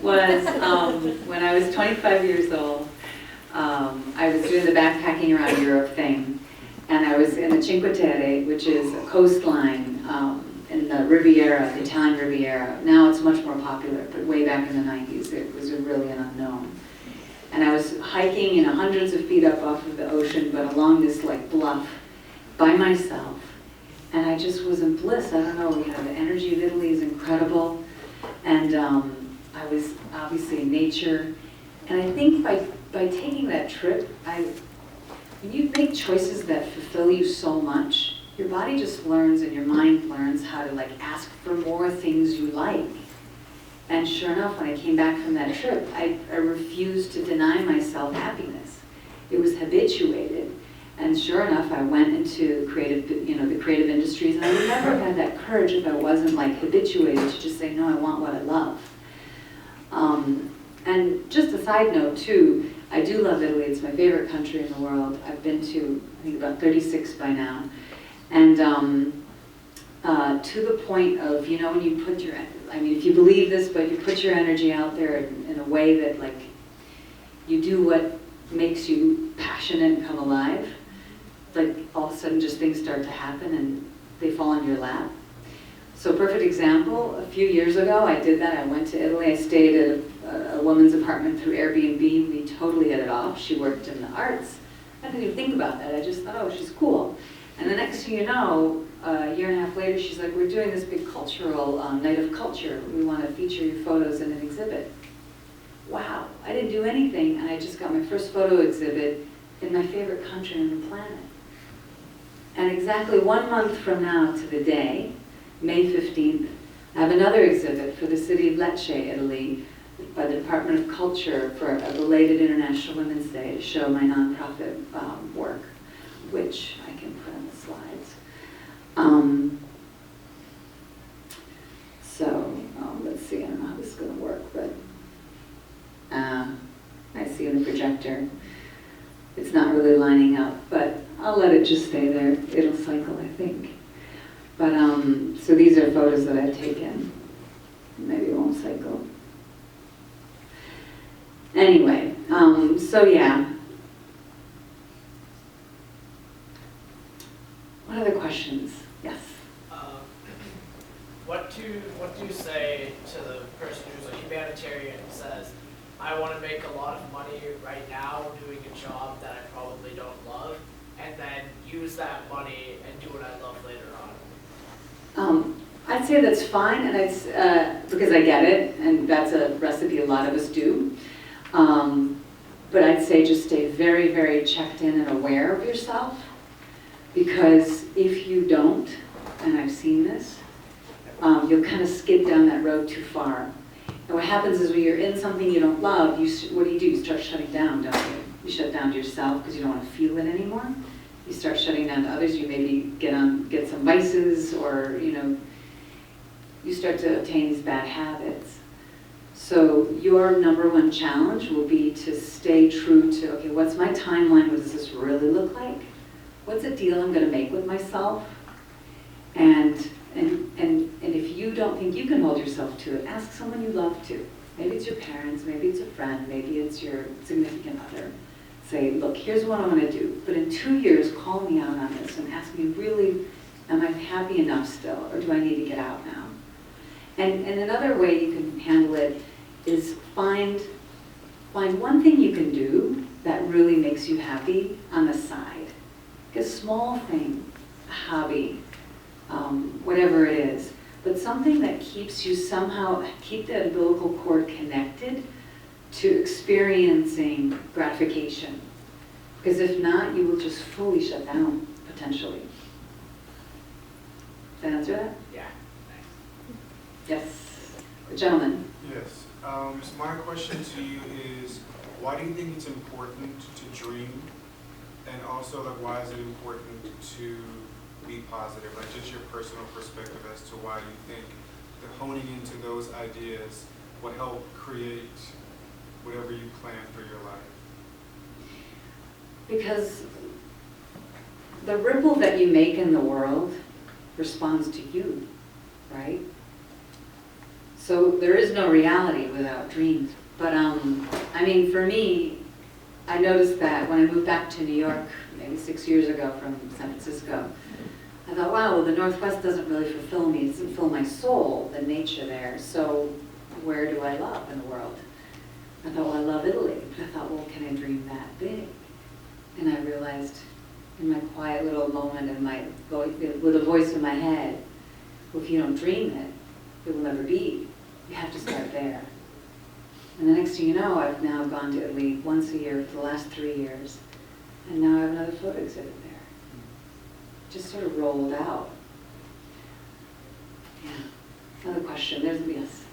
Speaker 1: was when I was 25 years old. I was doing the backpacking around Europe thing, and I was in the Cinque Terre, which is a coastline in the Riviera, the Italian Riviera. Now it's much more popular, but way back in the 90s, it was really an unknown. And I was hiking, hundreds of feet up off of the ocean, but along this bluff by myself. And I just was in bliss. I don't know, the energy of Italy is incredible. And I was obviously in nature. And I think by taking that trip, when you make choices that fulfill you so much, your body just learns and your mind learns how to ask for more things you like. And sure enough, when I came back from that trip, I refused to deny myself happiness. It was habituated. And sure enough, I went into the creative industries, and I would never have had that courage if I wasn't habituated to just say, no, I want what I love. And just a side note too, I do love Italy. It's my favorite country in the world. I've been to, I think, about 36 by now. And to the point of, when you put your, if you believe this, but you put your energy out there in a way that you do what makes you passionate and come alive, all of a sudden just things start to happen and they fall in your lap. So perfect example, a few years ago I did that. I went to Italy. I stayed at a woman's apartment through Airbnb. We totally hit it off. She worked in the arts. I didn't even think about that. I just thought, oh, she's cool. And the next thing you know, a year and a half later, she's like, we're doing this big cultural night of culture. We want to feature your photos in an exhibit. Wow, I didn't do anything, and I just got my first photo exhibit in my favorite country on the planet. And exactly 1 month from now to the day, May 15th, I have another exhibit for the city of Lecce, Italy, by the Department of Culture for a belated International Women's Day to show my nonprofit work, which I can put on the slides. Let's see, I don't know how this is going to work, but I see in the projector. It's not really lining up, but I'll let it just stay there. It'll cycle, I think. But, so these are photos that I've taken. Maybe it won't cycle. Anyway, so yeah. What other questions? Yes?
Speaker 8: What do you say to the person who's a humanitarian and says, I want to make a lot of money right now doing a job that I probably don't love, and then use that money and do what I love later on?
Speaker 1: I'd say that's fine, and because I get it, and that's a recipe a lot of us do. But I'd say just stay very, very checked in and aware of yourself, because if you don't, and I've seen this, you'll kind of skid down that road too far. And what happens is when you're in something you don't love, what do? You start shutting down, don't you? You shut down to yourself because you don't want to feel it anymore. You start shutting down to others. You maybe get some vices, or you start to obtain these bad habits. So your number one challenge will be to stay true to, okay, what's my timeline? What does this really look like? What's a deal I'm going to make with myself? And if you don't think you can hold yourself to it, ask someone you love to. Maybe it's your parents, maybe it's a friend, maybe it's your significant other. Say, look, here's what I want to do, but in 2 years, call me out on this and ask me, really, am I happy enough still, or do I need to get out now? And another way you can handle it is find one thing you can do that really makes you happy on the side. Like a small thing, a hobby, whatever it is, but something that keeps you keep the umbilical cord connected to experiencing gratification. Because if not, you will just fully shut down, potentially. Does that answer that?
Speaker 8: Yeah.
Speaker 1: Yes. The gentleman.
Speaker 9: Yes. So my question to you is, why do you think it's important to dream? And also, like, why is it important to be positive? Like, just your personal perspective as to why you think that honing into those ideas will help create whatever you plan for your life.
Speaker 1: Because the ripple that you make in the world responds to you, right? So there is no reality without dreams. But I mean, for me, I noticed that when I moved back to New York, maybe 6 years ago from San Francisco, I thought, wow, well, the Northwest doesn't really fulfill me. It doesn't fill my soul, the nature there. So where do I love in the world? I thought, well, I love Italy. But I thought, well, can I dream that big? And I realized in my quiet little moment with a voice in my head, well, if you don't dream it, it will never be. You have to start there. And the next thing you know, I've now gone to Italy once a year for the last 3 years. And now I have another photo exhibit there. Just sort of rolled out. Yeah. Another question. There's yes.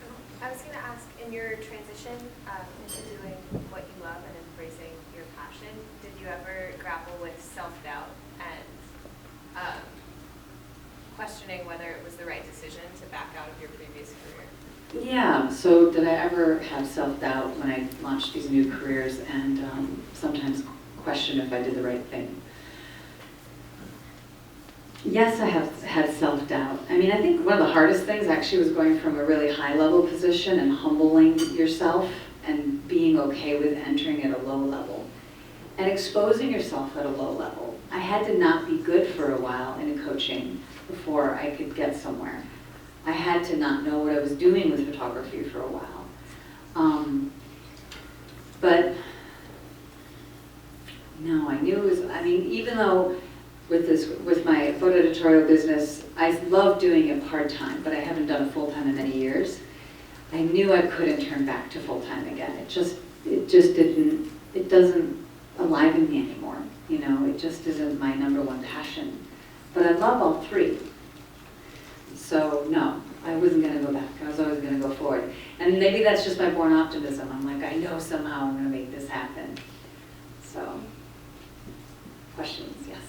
Speaker 10: I was going to ask, in your transition into doing what you love and embracing your passion, did you ever grapple with self-doubt and questioning whether it was the right decision to back out of your previous career?
Speaker 1: Yeah. So did I ever have self-doubt when I launched these new careers and sometimes question if I did the right thing? Yes, I have had self-doubt. I mean, I think one of the hardest things actually was going from a really high-level position and humbling yourself and being okay with entering at a low level and exposing yourself at a low level. I had to not be good for a while in coaching before I could get somewhere. I had to not know what I was doing with photography for a while. But no, I knew it was, I mean, even though with editorial business, I love doing it part-time, but I haven't done it full-time in many years. I knew I couldn't turn back to full-time again. It just didn't, it doesn't enliven me anymore. You know, it just isn't my number one passion. But I love all three. So no, I wasn't gonna go back. I was always gonna go forward. And maybe that's just my born optimism. I'm like, I know somehow I'm gonna make this happen. So, questions, yes.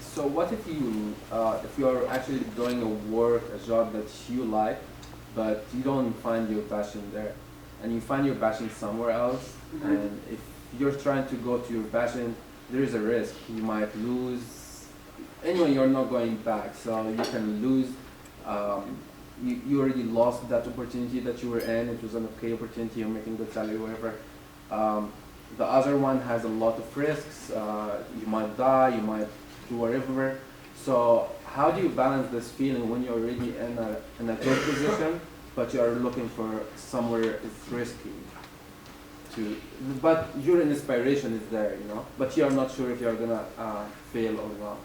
Speaker 11: So what if you're actually doing a job that you like, but you don't find your passion there, and you find your passion somewhere else, and if you're trying to go to your passion, there is a risk. You might lose, anyway, you're not going back, so you can lose, you already lost that opportunity that you were in. It was an okay opportunity, you're making good salary, whatever. The other one has a lot of risks. You might die, you might do whatever. So how do you balance this feeling when you're already in a good position, but you are looking for somewhere it's risky? But your inspiration is there, you know, but you are not sure if you're gonna fail or not.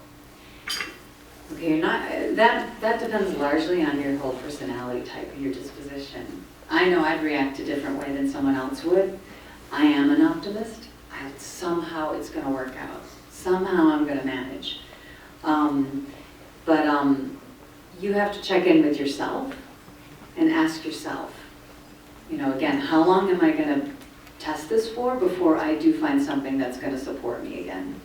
Speaker 1: Okay, you're not, that depends largely on your whole personality type, your disposition. I know I'd react a different way than someone else would. I am an optimist. Somehow it's going to work out. Somehow I'm going to manage. But you have to check in with yourself and ask yourself, you know, again, how long am I going to test this for before I do find something that's going to support me again?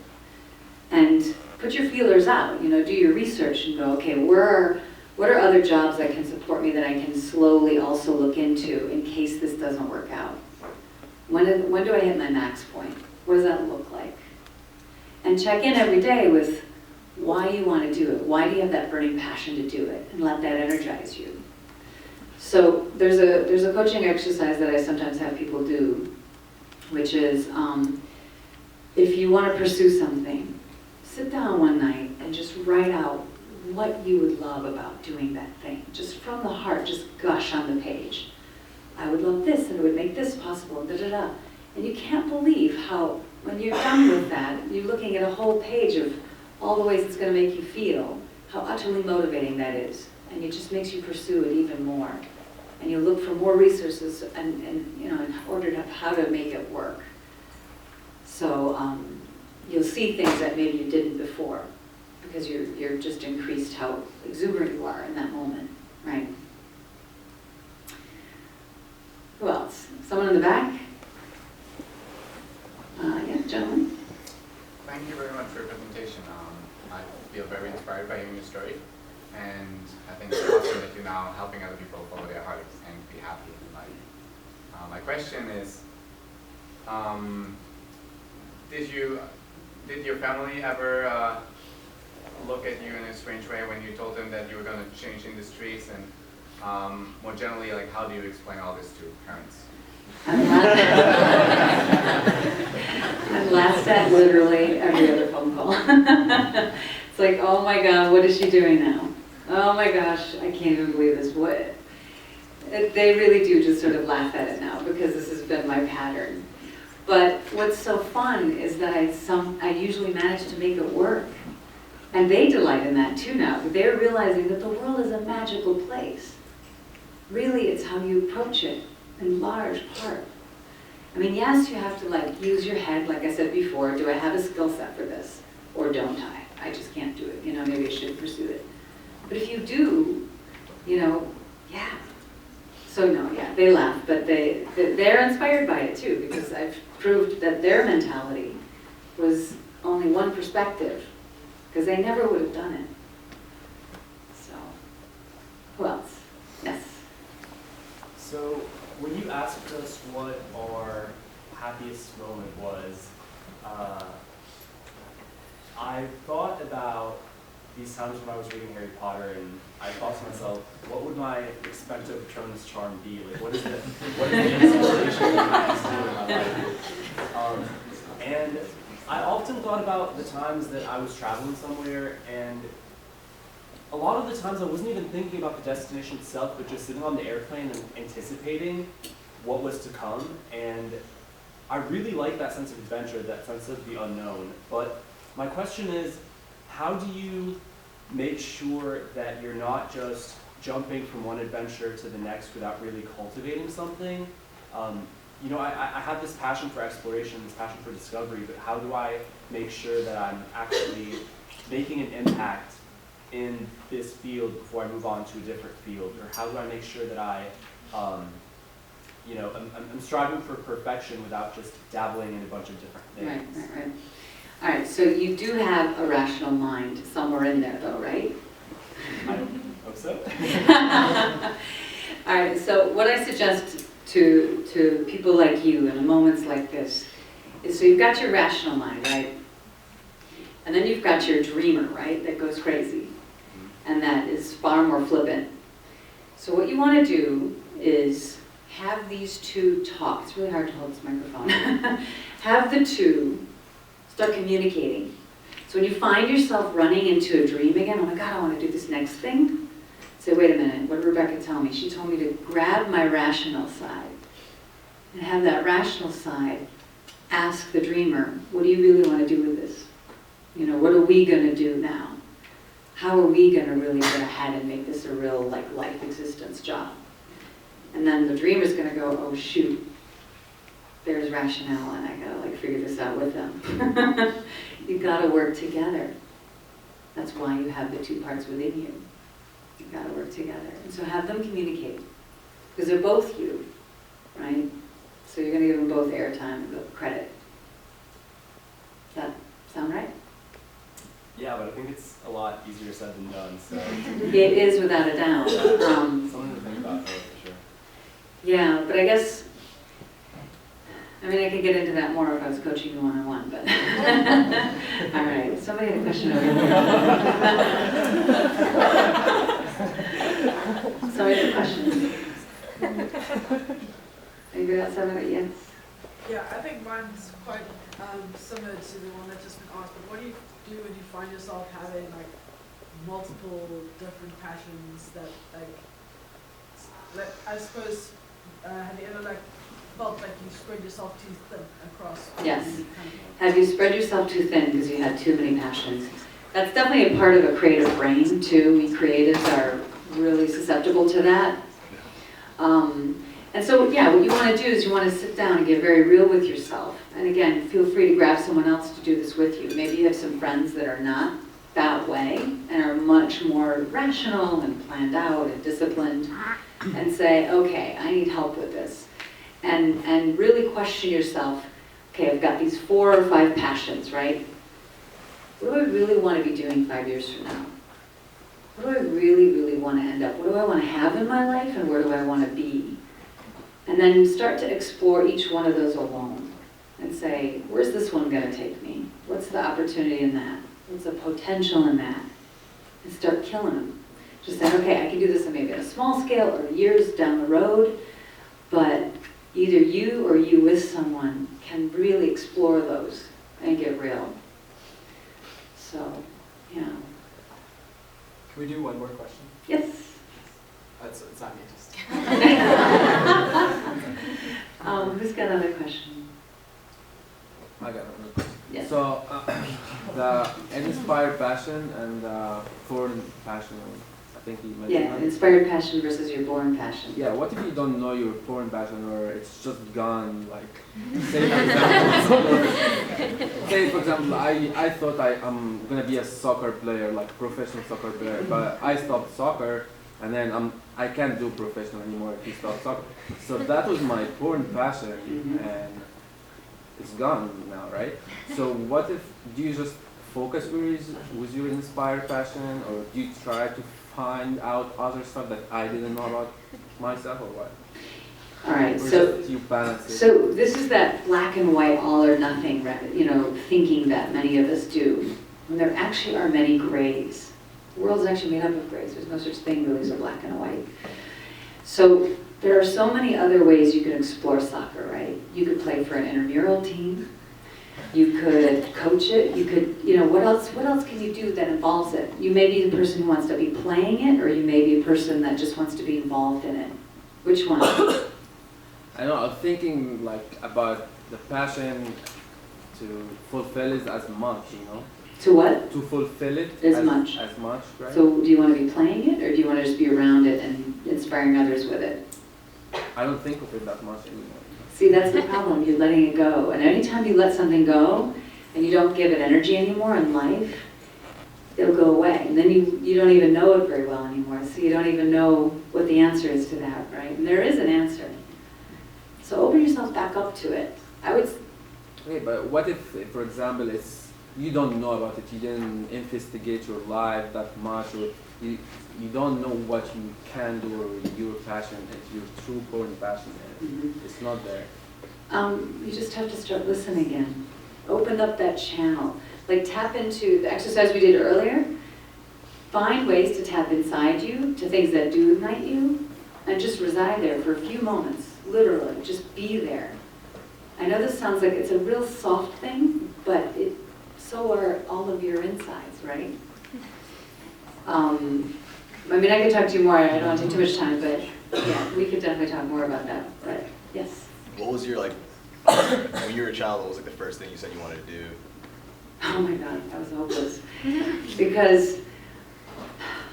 Speaker 1: And put your feelers out, you know, do your research and go, okay, what are other jobs that can support me that I can slowly also look into in case this doesn't work out? When do I hit my max point? What does that look like? And check in every day with why you want to do it. Why do you have that burning passion to do it? And let that energize you. So there's a coaching exercise that I sometimes have people do, which is if you want to pursue something, sit down one night and just write out what you would love about doing that thing. Just from the heart, just gush on the page. I would love this, and it would make this possible, and da-da-da. And you can't believe how, when you're done with that, you're looking at a whole page of all the ways it's going to make you feel, how utterly motivating that is. And it just makes you pursue it even more. And you look for more resources and you know, in order to how to make it work. So you'll see things that maybe you didn't before, because you're just increased how exuberant you are in that moment, right? Who else? Someone in the back? Yeah, gentlemen.
Speaker 12: Thank you very much for your presentation. I feel very inspired by hearing your story, and I think it's awesome that you're now helping other people follow their hearts and be happy in life. My question is, did your family ever look at you in a strange way when you told them that you were going to change industries? And more generally, like, how do you explain all this to parents?
Speaker 1: I'm laughed at literally every other phone call. It's like, oh my God, what is she doing now? Oh my gosh, I can't even believe this. What? They really do just sort of laugh at it now, because this has been my pattern. But what's so fun is that I usually manage to make it work. And they delight in that too now. They're realizing that the world is a magical place. Really, it's how you approach it in large part. I mean, yes, you have to like use your head, like I said before. Do I have a skill set for this? Or don't I? I just can't do it. You know, maybe I should pursue it. But if you do, you know, yeah. So no, yeah, they laugh, but they're inspired by it too, because I've proved that their mentality was only one perspective, because they never would have done it. So, who else? Yes.
Speaker 13: So, when you asked us what our happiest moment was, I thought about these times when I was reading Harry Potter, and I thought to myself, what would my Expecto Patronus charm be? Like, what is the inspiration that I do in my life? And I often thought about the times that I was traveling somewhere, and a lot of the times I wasn't even thinking about the destination itself, but just sitting on the airplane and anticipating what was to come. And I really like that sense of adventure, that sense of the unknown. But my question is, how do you make sure that you're not just jumping from one adventure to the next without really cultivating something? You know, I have this passion for exploration, this passion for discovery, but how do I make sure that I'm actually making an impact in this field before I move on to a different field? Or how do I make sure that you know, I'm striving for perfection without just dabbling in a bunch of different things?
Speaker 1: Right. All right, so you do have a rational mind somewhere in there though, right?
Speaker 13: I don't hope so.
Speaker 1: All right, so what I suggest to people like you in moments like this is, so you've got your rational mind, right? And then you've got your dreamer, right, that goes crazy. And that is far more flippant. So what you want to do is have these two talk. It's really hard to hold this microphone. Have the two start communicating. So when you find yourself running into a dream again, oh my God, I want to do this next thing. Say, wait a minute, what did Rebecca tell me? She told me to grab my rational side and have that rational side ask the dreamer, what do you really want to do with this? You know, what are we going to do now? How are we going to really get ahead and make this a real life existence job? And then the dreamer's going to go, oh shoot, there's rationale and I got to figure this out with them. You've got to work together. That's why you have the two parts within you. You've got to work together. And so have them communicate. Because they're both you, right? So you're going to give them both airtime and credit. Does that sound right?
Speaker 13: Yeah, but I think it's a lot easier said than done, so.
Speaker 1: It is without a doubt.
Speaker 13: Something to think about, for sure.
Speaker 1: Yeah, but I guess, I mean, I could get into that more if I was coaching you one-on-one, but. All right, somebody had a question over here. Somebody had a question. Anybody else have it? Yes?
Speaker 14: Yeah, I think mine's quite similar to the one that just been asked, but what do you do when you find yourself having multiple different passions that I suppose, have you ever felt like you spread yourself too thin across?
Speaker 1: Yes. Have you spread yourself too thin because you had too many passions? That's definitely a part of a creative brain too. We creatives are really susceptible to that. And so, yeah, what you want to do is you want to sit down and get very real with yourself. And again, feel free to grab someone else to do this with you. Maybe you have some friends that are not that way and are much more rational and planned out and disciplined, and say, okay, I need help with this. And really question yourself, okay, I've got these 4 or 5 passions, right? What do I really want to be doing 5 years from now? What do I really, really want to end up? What do I want to have in my life, and where do I want to be? And then start to explore each one of those alone and say, where's this one going to take me? What's the opportunity in that? What's the potential in that? And start killing them. Just say, okay, I can do this maybe on a small scale or years down the road, but either you or you with someone can really explore those and get real. So, yeah.
Speaker 4: Can we do one more question?
Speaker 1: Yes.
Speaker 4: It's not me, just.
Speaker 1: Who's got another question?
Speaker 11: I got another question.
Speaker 1: Yes.
Speaker 11: So, the inspired passion and foreign passion, I think you mentioned.
Speaker 1: Yeah, inspired passion versus your born passion.
Speaker 11: Yeah, what if you don't know your foreign passion, or it's just gone, say for example, I thought I'm going to be a soccer player, professional soccer player, but I stopped soccer, and then I can't do professional anymore if you stop soccer. So that was my foreign passion, and it's gone now, right? So what if, do you just focus with your inspired passion, or do you try to find out other stuff that I didn't know about myself, or what?
Speaker 1: All right,
Speaker 11: or
Speaker 1: so
Speaker 11: you balance it?
Speaker 1: So this is that black and white, all or nothing, thinking that many of us do. When there actually are many grays. The world's actually made up of grays. There's no such thing really as a black and a white. So there are so many other ways you can explore soccer, right? You could play for an intramural team. You could coach it. You could, what else can you do that involves it? You may be the person who wants to be playing it, or you may be a person that just wants to be involved in it. Which one?
Speaker 11: I know, I'm thinking about the passion to fulfill it as a monk,
Speaker 1: To what?
Speaker 11: To fulfill it
Speaker 1: As much.
Speaker 11: As much, right?
Speaker 1: So do you want to be playing it, or do you want to just be around it and inspiring others with it?
Speaker 11: I don't think of it that much anymore.
Speaker 1: See, that's the problem, you're letting it go. And anytime you let something go, and you don't give it energy anymore in life, it'll go away. And then you don't even know it very well anymore, so you don't even know what the answer is to that, right? And there is an answer. So open yourself back up to it. I would...
Speaker 11: Okay, but what if, for example, it's you don't know about it, you didn't investigate your life that much, or you don't know what you can do, or your passion is, your true core passion is.
Speaker 1: Mm-hmm.
Speaker 11: It's not there.
Speaker 1: You just have to start listening again. Open up that channel. Like tap into the exercise we did earlier. Find ways to tap inside you to things that do ignite you, and just reside there for a few moments. Literally, just be there. I know this sounds like it's a real soft thing, but so are all of your insides, right? I mean, I could talk to you more. I don't want to take too much time, but yeah, we could definitely talk more about that. But yes.
Speaker 15: What was your, like, when you were a child, what was like the first thing you said you wanted to do?
Speaker 1: Oh my God, that was hopeless. Because,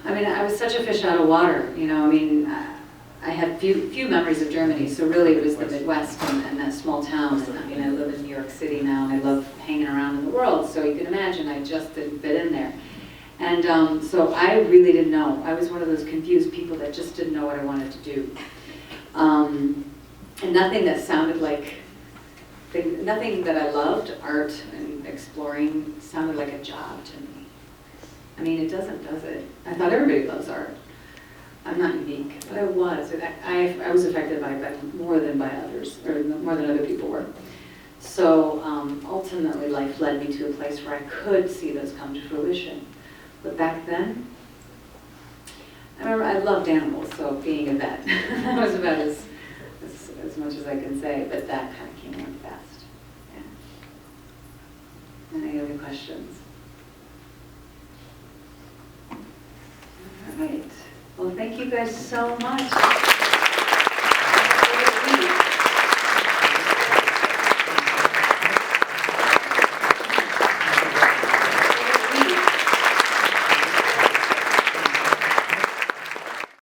Speaker 1: I mean, I was such a fish out of water, you know. I mean, I had few memories of Germany, so really it was the Midwest and that small town. And I mean, I live in New York City now, and I love hanging around in the world, so you can imagine I just didn't fit in there. And so I really didn't know. I was one of those confused people that just didn't know what I wanted to do. And nothing that sounded like, nothing that I loved, art and exploring, sounded like a job to me. I mean, it doesn't, does it? I thought everybody loves art. I'm not unique, but I was. I was affected by it more than by others, or more than other people were. So ultimately, life led me to a place where I could see those come to fruition. But back then, I remember I loved animals, so being a vet, that was about as much as I can say, but that kind of came on fast. Yeah. Any other questions? All right. Well, thank you guys so much.